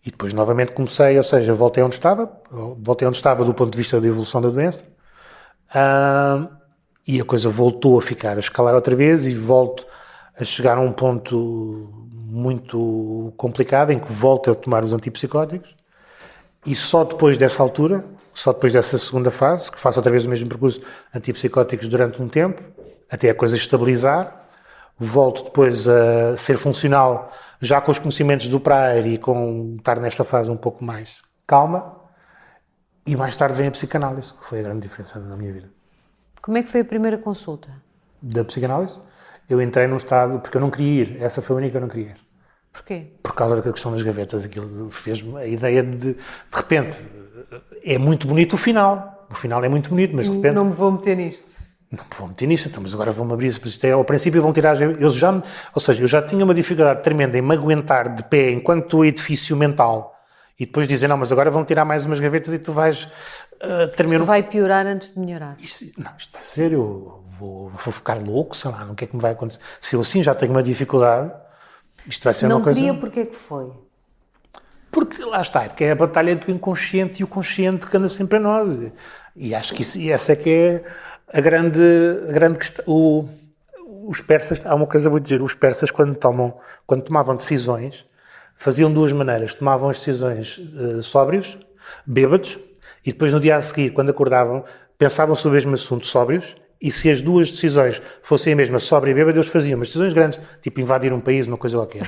E depois novamente comecei, ou seja, voltei onde estava do ponto de vista da evolução da doença, e a coisa voltou a ficar, a escalar outra vez, e volto a chegar a um ponto muito complicado, em que volto a tomar os antipsicóticos, e só depois dessa altura, só depois dessa segunda fase, que faço outra vez o mesmo percurso, antipsicóticos durante um tempo, até a coisa estabilizar, volto depois a ser funcional, já com os conhecimentos do Prairie e com estar nesta fase um pouco mais calma, e mais tarde vem a psicanálise, que foi a grande diferença na minha vida. Como é que foi a primeira consulta? Da psicanálise, eu entrei num estado, porque eu não queria ir, essa foi a única que eu não queria ir. Porquê? Por causa da questão das gavetas. Aquilo fez-me a ideia de repente, é muito bonito o final. O final é muito bonito, mas de repente... Não me vou meter nisto. Não me vou meter nisto, então, mas agora vão-me abrir isso. Ao princípio vão tirar as gavetas. Ou seja, eu já tinha uma dificuldade tremenda em me aguentar de pé enquanto edifício mental. E depois dizem, não, mas agora vão tirar mais umas gavetas e tu vais terminar... Isto vai piorar antes de melhorar. Isto vai ser, eu vou ficar louco, sei lá, não que é que me vai acontecer. Se eu assim já tenho uma dificuldade, isto vai ser uma coisa... Se não queria, porquê é que foi? Porque lá está, porque é a batalha entre o inconsciente e o consciente que anda sempre a nós. E acho que essa é que é a grande questão. Os persas, há uma coisa muito gira, os persas quando tomavam decisões, faziam duas maneiras, tomavam as decisões sóbrios, bêbados, e depois no dia a seguir, quando acordavam, pensavam sobre o mesmo assunto sóbrios, e se as duas decisões fossem a mesma, sóbria e bêbada, eles faziam umas decisões grandes, tipo invadir um país, uma coisa qualquer.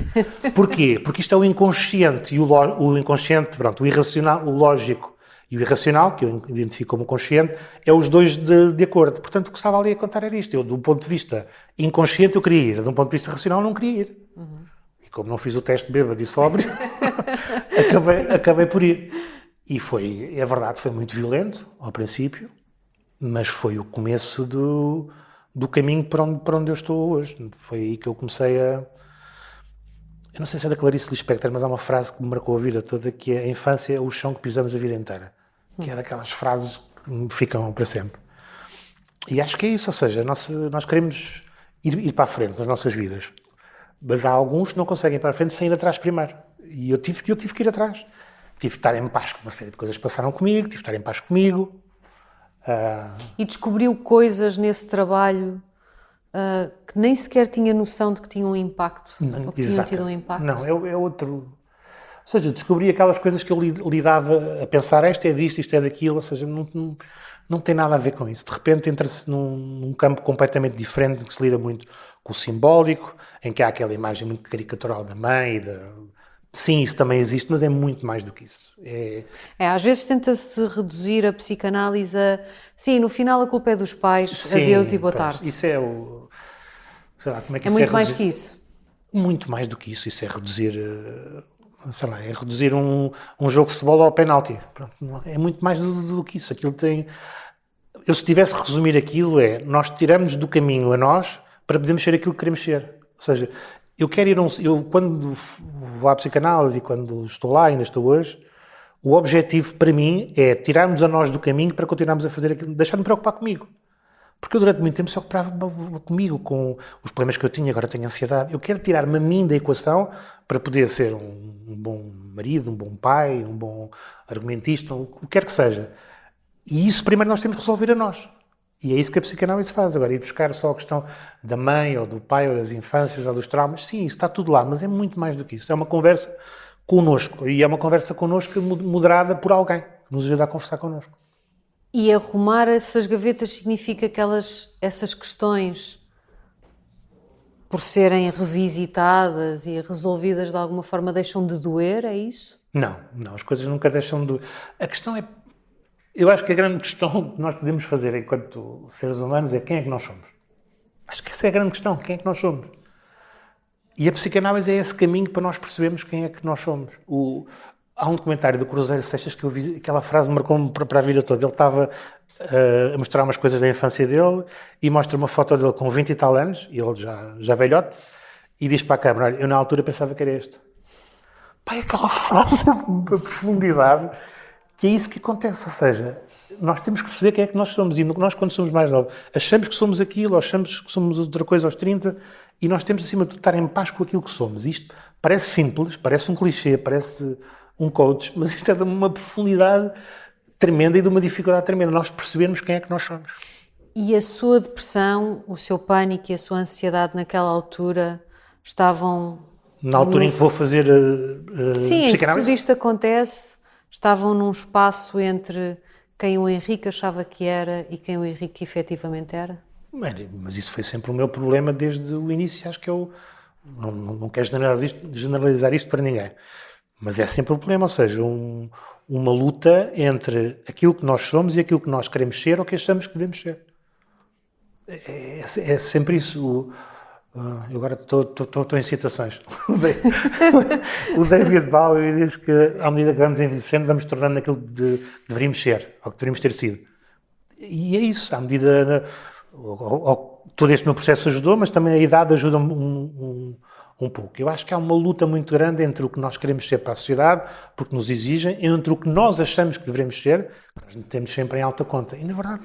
Porquê? Porque isto é o inconsciente, e o inconsciente, pronto, o irracional, o lógico e o irracional, que eu identifico como consciente, é os dois de acordo. Portanto, o que estava ali a contar era isto. Eu, de um ponto de vista inconsciente, eu queria ir. De um ponto de vista racional, não queria ir. E como não fiz o teste de bêbado e sóbrio, acabei por ir. E foi, é verdade, foi muito violento ao princípio, mas foi o começo do caminho para onde eu estou hoje. Foi aí que eu comecei a... Eu não sei se é da Clarice Lispector, mas há uma frase que me marcou a vida toda, que é: a infância é o chão que pisamos a vida inteira. Que é daquelas frases que me ficam para sempre. E acho que é isso, ou seja, nós queremos ir para a frente nas nossas vidas. Mas há alguns que não conseguem ir para a frente sem ir atrás primeiro. E eu tive que ir atrás. Tive de estar em paz com uma série de coisas que passaram comigo, tive de estar em paz comigo. E descobriu coisas nesse trabalho que nem sequer tinha noção de que tinham um impacto, ou que tinham tido um impacto? Não, é outro... Ou seja, descobri aquelas coisas que eu lidava a pensar, isto é disto, isto é daquilo, ou seja, não tem nada a ver com isso. De repente entra-se num campo completamente diferente, que se lida muito com o simbólico, em que há aquela imagem muito caricatural da mãe, Sim, isso também existe, mas é muito mais do que isso. Às vezes tenta-se reduzir a psicanálise a... Sim, no final a culpa é dos pais, Sim, adeus e boa pronto, tarde. Isso é o... Sei lá, como é que É isso muito mais que isso. Muito mais do que isso. Isso é reduzir... Sei lá, é reduzir um jogo de futebol ao penalti. Pronto, é muito mais do que isso. Aquilo tem... Eu, se tivesse que resumir aquilo, nós tiramos do caminho a nós para podermos ser aquilo que queremos ser. Ou seja... Eu quero ir eu quando vou à psicanálise e quando estou lá, ainda estou hoje, o objetivo para mim é tirarmos a nós do caminho para continuarmos a fazer aquilo, deixar de me preocupar comigo. Porque eu durante muito tempo se ocupava comigo, com os problemas que eu tinha, agora tenho ansiedade. Eu quero tirar-me a mim da equação para poder ser um bom marido, um bom pai, um bom argumentista, o que quer que seja. E isso primeiro nós temos que resolver a nós. E é isso que a psicanálise faz. Agora, ir buscar só a questão da mãe, ou do pai, ou das infâncias, ou dos traumas, sim, isso está tudo lá, mas é muito mais do que isso. É uma conversa connosco, e é uma conversa connosco moderada por alguém, que nos ajuda a conversar connosco. E arrumar essas gavetas significa que essas questões, por serem revisitadas e resolvidas de alguma forma, deixam de doer, é isso? Não, as coisas nunca deixam de... A questão é... Eu acho que a grande questão que nós podemos fazer enquanto seres humanos é quem é que nós somos. Acho que essa é a grande questão, quem é que nós somos. E a psicanálise é esse caminho para nós percebermos quem é que nós somos. Há um documentário do Cruzeiro Seixas que eu vi, aquela frase marcou-me para a vida toda. Ele estava a mostrar umas coisas da infância dele e mostra uma foto dele com 20 e tal anos, e ele já velhote, e diz para a câmara: olha, eu na altura pensava que era este. Pai, aquela frase de profundidade... Que é isso que acontece, ou seja, nós temos que perceber quem é que nós somos, e nós, quando somos mais novos, achamos que somos aquilo, ou achamos que somos outra coisa aos 30, e nós temos, acima de tudo, estar em paz com aquilo que somos. Isto parece simples, parece um clichê, parece um coach, mas isto é de uma profundidade tremenda e de uma dificuldade tremenda, nós percebermos quem é que nós somos. E a sua depressão, o seu pânico e a sua ansiedade naquela altura estavam... Na altura em que vou fazer Sim, em que tudo isto acontece... Estavam num espaço entre quem o Henrique achava que era e quem o Henrique efetivamente era? Mas isso foi sempre o meu problema desde o início. Acho que eu não quero generalizar isto para ninguém. Mas é sempre o problema, ou seja, uma luta entre aquilo que nós somos e aquilo que nós queremos ser ou que achamos que devemos ser. É sempre isso. Eu agora estou em citações. O David Bowie diz que, à medida que vamos envelhecendo, vamos tornando aquilo que deveríamos ser, ou que deveríamos ter sido. E é isso, à medida... todo este meu processo ajudou, mas também a idade ajuda um pouco. Eu acho que há uma luta muito grande entre o que nós queremos ser para a sociedade, porque nos exigem, entre o que nós achamos que devemos ser, que nós temos sempre em alta conta. E, na verdade,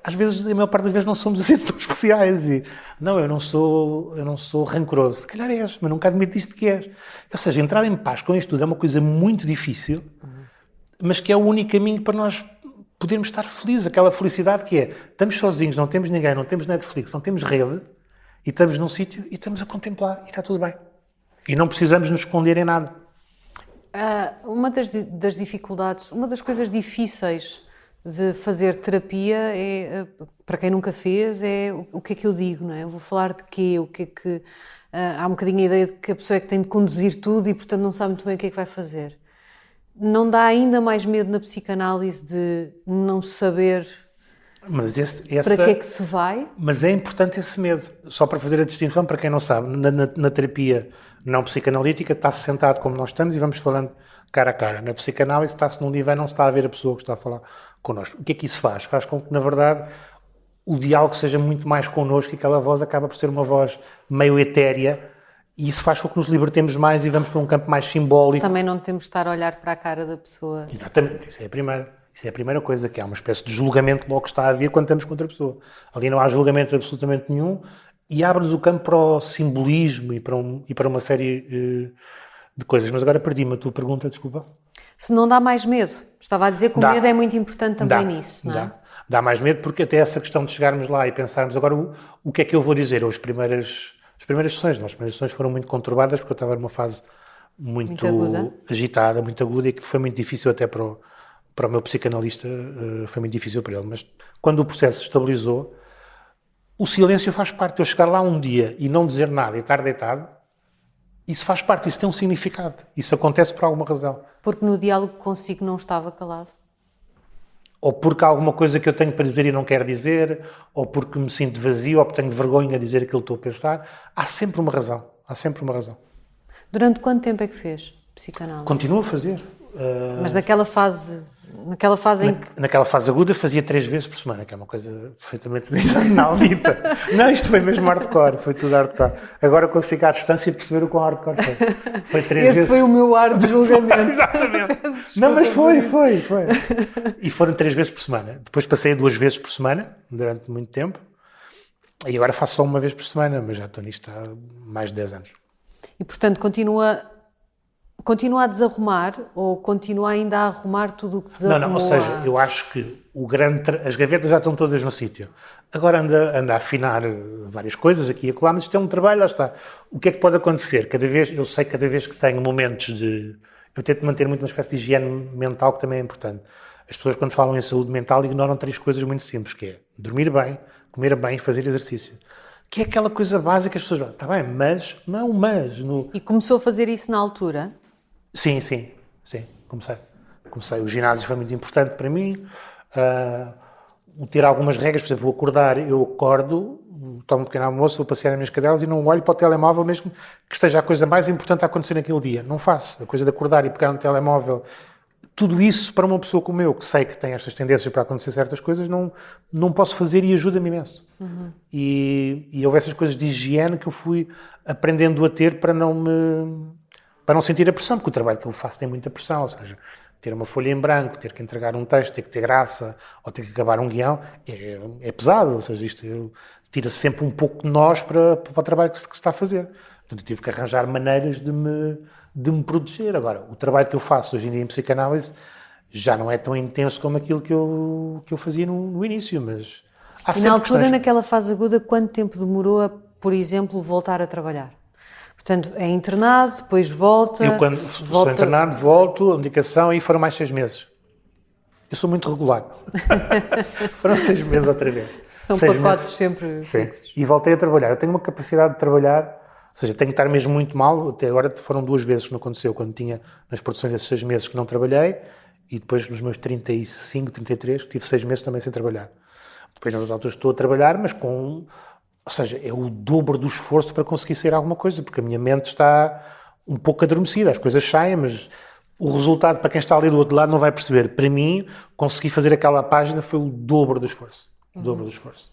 às vezes, a maior parte das vezes, não somos assim tão especiais. E, não, eu não sou rancoroso. Se calhar és, mas nunca admitiste que és. Ou seja, entrar em paz com isto tudo é uma coisa muito difícil, mas que é o único caminho para nós podermos estar felizes. Aquela felicidade que é, estamos sozinhos, não temos ninguém, não temos Netflix, não temos rede, e estamos num sítio e estamos a contemplar, e está tudo bem. E não precisamos nos esconder em nada. Uma das dificuldades, uma das coisas difíceis de fazer terapia é, para quem nunca fez, é o que é que eu digo, não é? Eu vou falar de quê? O que é que... há um bocadinho a ideia de que a pessoa é que tem de conduzir tudo e, portanto, não sabe muito bem o que é que vai fazer. Não dá ainda mais medo na psicanálise de não saber Mas para que é que se vai? Mas é importante esse medo. Só para fazer a distinção, para quem não sabe, na terapia não psicanalítica está-se sentado como nós estamos e vamos falando cara a cara. Na psicanálise está-se num divã, não se está a ver a pessoa que está a falar connosco. O que é que isso faz? Faz com que, na verdade, o diálogo seja muito mais connosco e aquela voz acaba por ser uma voz meio etérea, e isso faz com que nos libertemos mais e vamos para um campo mais simbólico. Também não temos de estar a olhar para a cara da pessoa. Exatamente, isso é a primeira coisa, que há uma espécie de julgamento logo que está a vir quando estamos contra a pessoa. Ali não há julgamento absolutamente nenhum e abre-nos o campo para o simbolismo e para uma série de coisas. Mas agora perdi-me a tua pergunta, desculpa. Se não dá mais medo. Estava a dizer que o medo é muito importante também nisso, não é? Dá mais medo, porque até essa questão de chegarmos lá e pensarmos agora o que é que eu vou dizer. As primeiras sessões foram muito conturbadas, porque eu estava numa fase muito agitada, muito aguda, e que foi muito difícil até para o meu psicanalista, foi muito difícil para ele. Mas quando o processo se estabilizou, o silêncio faz parte. Eu chegar lá um dia e não dizer nada e estar deitado, isso faz parte, isso tem um significado. Isso acontece por alguma razão. Porque no diálogo consigo não estava calado. Ou porque há alguma coisa que eu tenho para dizer e não quero dizer, ou porque me sinto vazio, ou porque tenho vergonha de dizer aquilo que estou a pensar. Há sempre uma razão. Durante quanto tempo é que fez psicanálise? Continuo a fazer. Mas naquela fase em que... Naquela fase aguda fazia 3 vezes por semana, que é uma coisa perfeitamente inaudita. Não, isto foi mesmo hardcore, foi tudo hardcore. Agora consigo à distância perceber o quão hardcore foi. Foi 3 vezes. Este foi o meu ar de julgamento. Exatamente. Não, mas foi. E foram 3 vezes por semana. Depois passei a 2 vezes por semana, durante muito tempo. E agora faço só 1 vez por semana, mas já estou nisto há mais de 10 anos. E, portanto, continua a desarrumar ou continua ainda a arrumar tudo o que desarrumou? Não, ou seja, eu acho que as gavetas já estão todas no sítio. Agora anda a afinar várias coisas aqui e acolá, mas isto é um trabalho, lá está. O que é que pode acontecer? Eu sei que cada vez que tenho momentos de... Eu tento manter muito uma espécie de higiene mental, que também é importante. As pessoas, quando falam em saúde mental, ignoram 3 coisas muito simples, que é dormir bem, comer bem e fazer exercício. Que é aquela coisa básica que as pessoas... Está bem, mas... E começou a fazer isso na altura? Sim, comecei. O ginásio foi muito importante para mim. Ter algumas regras, por exemplo, vou acordar, eu acordo, tomo um pequeno almoço, vou passear nas minhas cadelas e não olho para o telemóvel, mesmo que esteja a coisa mais importante a acontecer naquele dia. Não faço. A coisa de acordar e pegar no telemóvel, tudo isso para uma pessoa como eu, que sei que tem estas tendências para acontecer certas coisas, não posso fazer e ajuda-me imenso. Uhum. E houve essas coisas de higiene que eu fui aprendendo a ter para não sentir a pressão, porque o trabalho que eu faço tem muita pressão, ou seja, ter uma folha em branco, ter que entregar um texto, ter que ter graça, ou ter que acabar um guião, é pesado, ou seja, isto tira-se sempre um pouco de nós para o trabalho que se está a fazer. Portanto, eu tive que arranjar maneiras de me proteger. Agora, o trabalho que eu faço hoje em dia em psicanálise já não é tão intenso como aquilo que eu fazia no início, mas há sempre na altura, questões... naquela fase aguda, quanto tempo demorou a, por exemplo, voltar a trabalhar? Portanto, é internado, depois volta... Eu, quando sou internado, volto, a medicação, e foram mais 6 meses. Eu sou muito regular. Foram 6 meses outra vez. São pacotes sempre fixos. E voltei a trabalhar. Eu tenho uma capacidade de trabalhar, ou seja, tenho que estar mesmo muito mal. Até agora foram 2 vezes que não aconteceu, quando tinha nas produções esses 6 meses que não trabalhei, e depois nos meus 35, 33, tive 6 meses também sem trabalhar. Depois nas alturas estou a trabalhar, mas com Ou seja, é o dobro do esforço para conseguir sair alguma coisa, porque a minha mente está um pouco adormecida, as coisas saem, mas o resultado para quem está ali do outro lado não vai perceber. Para mim, conseguir fazer aquela página foi o dobro do esforço. O dobro do esforço.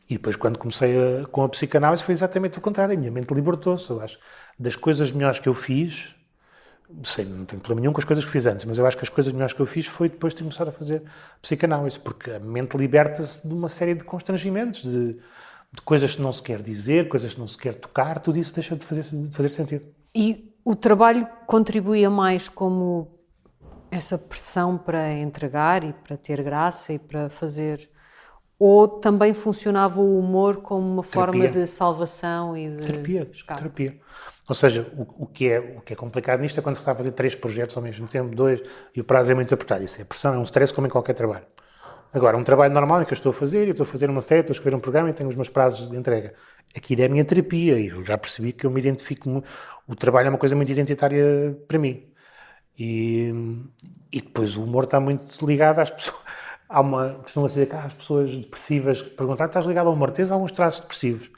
E depois, quando comecei com a psicanálise, foi exatamente o contrário. A minha mente libertou-se. Eu acho das coisas melhores que eu fiz, sei, não tenho problema nenhum com as coisas que fiz antes, mas eu acho que as coisas melhores que eu fiz foi depois de ter começado a fazer psicanálise, porque a mente liberta-se de uma série de constrangimentos, de coisas que não se quer dizer, coisas que não se quer tocar, tudo isso deixa de fazer sentido. E o trabalho contribuía mais como essa pressão para entregar e para ter graça e para fazer... Ou também funcionava o humor como uma forma de salvação e de Terapia. Ou seja, o que é complicado nisto é quando se está a fazer 3 projetos ao mesmo tempo, 2, e o prazo é muito apertado. Isso é pressão, é um stress como em qualquer trabalho. Agora, um trabalho normal em que eu estou a fazer, eu estou a fazer uma série, estou a escrever um programa e tenho os meus prazos de entrega. Aquilo é a minha terapia e eu já percebi que eu me identifico... O trabalho é uma coisa muito identitária para mim. E depois o humor está muito ligado às pessoas... Costuma dizer que as pessoas depressivas que perguntam: estás ligado ao humor? Tens alguns traços depressivos?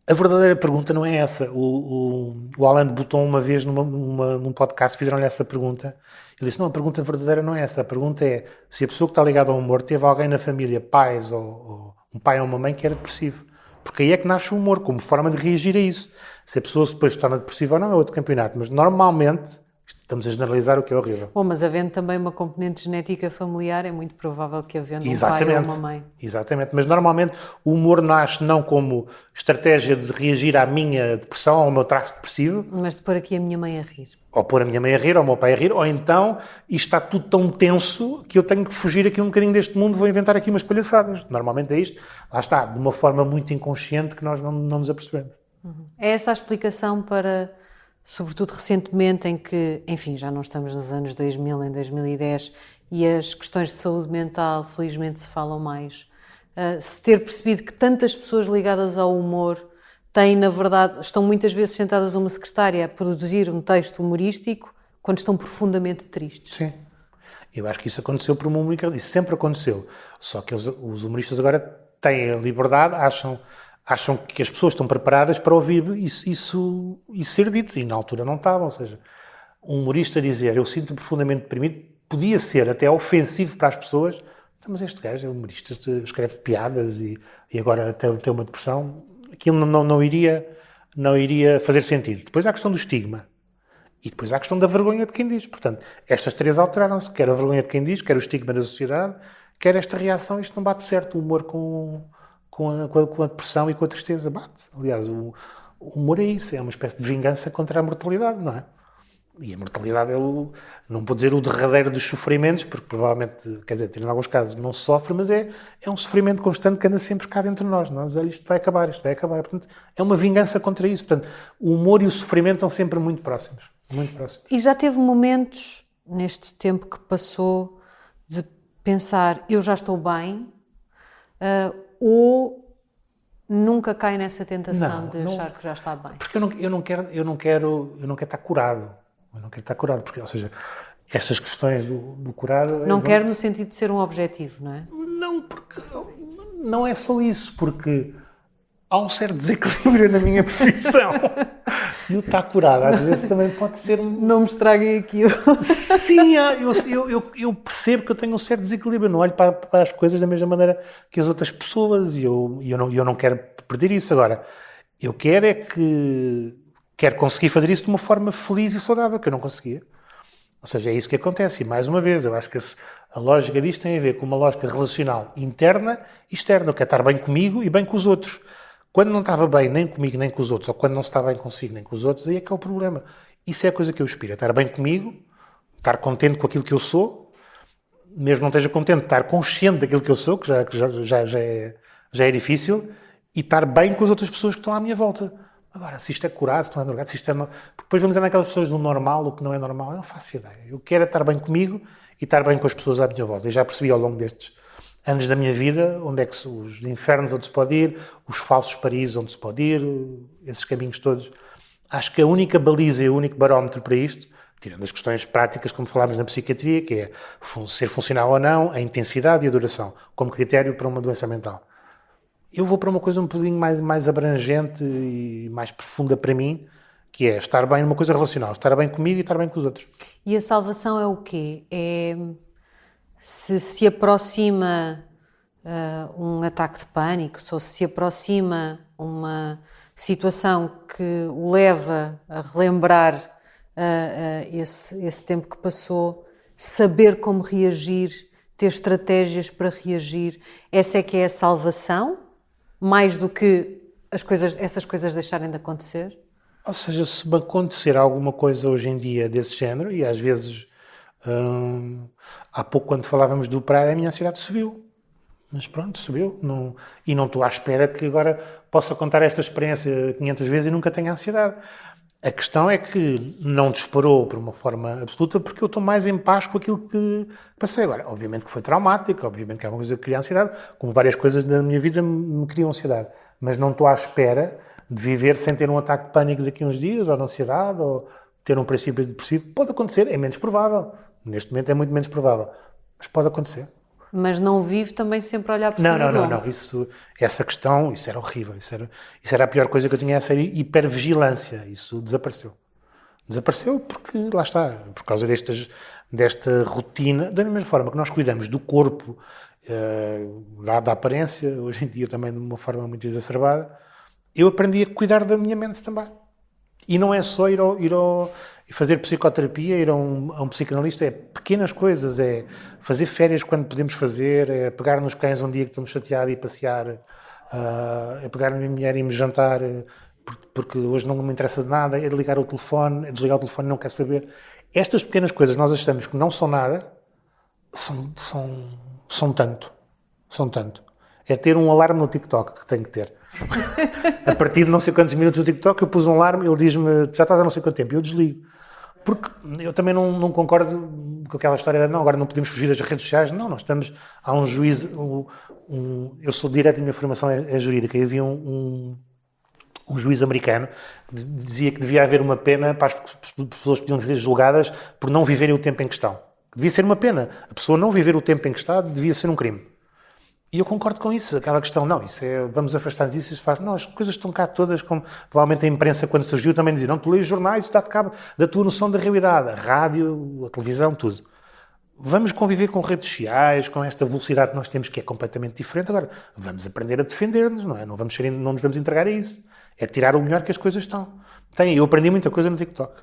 A verdadeira pergunta não é essa. O Alain de Botton, uma vez num podcast, fizeram-lhe essa pergunta. Ele disse: não, a pergunta verdadeira não é essa. A pergunta é se a pessoa que está ligada ao humor teve alguém na família, pais ou um pai ou uma mãe que era depressivo. Porque aí é que nasce o humor, como forma de reagir a isso. Se a pessoa depois se torna depressiva ou não é outro campeonato. Mas normalmente... Estamos a generalizar o que é horrível. Bom, mas havendo também uma componente genética familiar, é muito provável que havendo um pai ou uma mãe. Exatamente, mas normalmente o humor nasce não como estratégia de reagir à minha depressão, ao meu traço depressivo. Mas de pôr aqui a minha mãe a rir. Ou pôr a minha mãe a rir, ou o meu pai a rir, ou então isto está tudo tão tenso que eu tenho que fugir aqui um bocadinho deste mundo, vou inventar aqui umas palhaçadas. Normalmente é isto. Lá está, de uma forma muito inconsciente que nós não nos apercebemos. É essa a explicação para... Sobretudo recentemente, em que, enfim, já não estamos nos anos 2000, em 2010, e as questões de saúde mental, felizmente, se falam mais. Se ter percebido que tantas pessoas ligadas ao humor têm, na verdade, estão muitas vezes sentadas a uma secretária a produzir um texto humorístico quando estão profundamente tristes. Sim. Eu acho que isso aconteceu por uma única... Isso sempre aconteceu. Só que os humoristas agora têm a liberdade, acham que as pessoas estão preparadas para ouvir isso ser dito, e na altura não estavam. Ou seja, um humorista dizer: eu sinto-me profundamente deprimido, podia ser até ofensivo para as pessoas. Mas este gajo é humorista, escreve piadas e agora tem uma depressão. Aquilo não iria fazer sentido. Depois há a questão do estigma e depois há a questão da vergonha de quem diz. Portanto, estas 3 alteraram-se: quer a vergonha de quem diz, quer o estigma da sociedade, quer esta reação. Isto não bate certo, o humor com a depressão e com a tristeza. Bate. Aliás, o humor é isso, é uma espécie de vingança contra a mortalidade, não é? E a mortalidade é não vou dizer o derradeiro dos sofrimentos, porque provavelmente, quer dizer, em alguns casos não se sofre, mas é um sofrimento constante que anda sempre cá dentro de nós. Olha, isto vai acabar. Portanto, é uma vingança contra isso. Portanto, o humor e o sofrimento estão sempre muito próximos. Muito próximos. E já teve momentos, neste tempo que passou, de pensar: eu já estou bem, ou nunca cai nessa tentação de achar que já está bem? Porque eu não quero estar curado. Eu não quero estar curado, porque, ou seja, estas questões do curado... Não quero no sentido de ser um objetivo, não é? Não, porque não é só isso, porque há um certo desequilíbrio na minha profissão. E o estar curado, às vezes, também pode ser... Não me estraguem aqui. Sim, eu percebo que eu tenho um certo desequilíbrio. Eu não olho para as coisas da mesma maneira que as outras pessoas e eu não quero perder isso. Agora, eu quero conseguir fazer isso de uma forma feliz e saudável, que eu não conseguia. Ou seja, é isso que acontece. E, mais uma vez, eu acho que a lógica disto tem a ver com uma lógica relacional interna e externa. Eu quero estar bem comigo e bem com os outros. Quando não estava bem nem comigo nem com os outros, ou quando não se está bem consigo nem com os outros, aí é que é o problema. Isso é a coisa que eu aspiro, é estar bem comigo, estar contente com aquilo que eu sou, mesmo não esteja contente, estar consciente daquilo que eu sou, que já é difícil, e estar bem com as outras pessoas que estão à minha volta. Agora, se isto é curado, se não é drogado, se isto é... Depois vamos dizer naquelas pessoas do normal, o que não é normal, eu não faço ideia. Eu quero estar bem comigo e estar bem com as pessoas à minha volta. Eu já percebi ao longo destes anos da minha vida onde é que os infernos onde se pode ir, os falsos paraísos onde se pode ir, esses caminhos todos. Acho que a única baliza e o único barómetro para isto, tirando as questões práticas, como falámos na psiquiatria, que é ser funcional ou não, a intensidade e a duração, como critério para uma doença mental. Eu vou para uma coisa um bocadinho mais abrangente e mais profunda para mim, que é estar bem numa coisa relacional, estar bem comigo e estar bem com os outros. E a salvação é o quê? É se aproxima um ataque de pânico, ou se aproxima uma situação que o leva a relembrar esse tempo que passou, saber como reagir, ter estratégias para reagir, essa é que é a salvação, mais do que essas coisas deixarem de acontecer? Ou seja, se me acontecer alguma coisa hoje em dia desse género, e às vezes, há pouco quando falávamos do praia, a minha ansiedade subiu. Mas pronto, subiu. E não estou à espera que agora possa contar esta experiência 500 vezes e nunca tenha ansiedade. A questão é que não disparou por uma forma absoluta porque eu estou mais em paz com aquilo que passei. Agora, obviamente que foi traumático, obviamente que é uma coisa que cria ansiedade, como várias coisas na minha vida me criam ansiedade. Mas não estou à espera de viver sem ter um ataque de pânico daqui a uns dias, ou de ansiedade, ou ter um princípio depressivo. Pode acontecer, é menos provável. Neste momento é muito menos provável. Mas pode acontecer. Mas não vive também sempre a olhar por cima do ombro. Não. Essa questão, isso era horrível. Isso era a pior coisa que eu tinha, essa hipervigilância. Isso desapareceu. Desapareceu porque, lá está, por causa desta rotina, da mesma forma que nós cuidamos do corpo, da aparência, hoje em dia também de uma forma muito exacerbada, eu aprendi a cuidar da minha mente também. E não é só ir fazer psicoterapia, ir a um psicanalista, é pequenas coisas, é fazer férias quando podemos fazer, é pegar nos cães um dia que estamos chateados e passear, é pegar na minha mulher e me jantar, porque hoje não me interessa de nada, é desligar o telefone, e não quer saber. Estas pequenas coisas nós achamos que não são nada, são tanto. São tanto. É ter um alarme no TikTok que tenho que ter. A partir de não sei quantos minutos do TikTok eu pus um alarme, ele diz-me, já estás há não sei quanto tempo, e eu desligo. Porque eu também não concordo com aquela história de não, agora não podemos fugir das redes sociais. Não, nós estamos, há um juízo, eu sou direto, a minha formação é jurídica, e havia um juiz americano que dizia que devia haver uma pena para as pessoas que podiam ser julgadas por não viverem o tempo em questão. Devia ser uma pena. A pessoa não viver o tempo em questão devia ser um crime. E eu concordo com isso, aquela questão, não, vamos afastar disso, isso faz, não, as coisas estão cá todas, como provavelmente a imprensa quando surgiu também dizia, não, tu lês jornais, isso dá-te cabo da tua noção da realidade, a rádio, a televisão, tudo. Vamos conviver com redes sociais, com esta velocidade que nós temos, que é completamente diferente, agora vamos aprender a defender-nos, não é? Não nos vamos entregar a isso, é tirar o melhor que as coisas estão. Eu aprendi muita coisa no TikTok.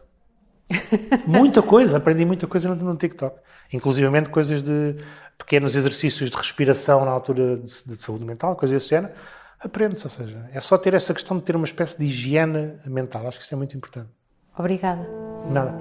Aprendi muita coisa no TikTok, inclusivamente coisas de pequenos exercícios de respiração na altura de saúde mental, coisas desse género, aprende-se, ou seja, é só ter essa questão de ter uma espécie de higiene mental, acho que isso é muito importante. Obrigada. Nada.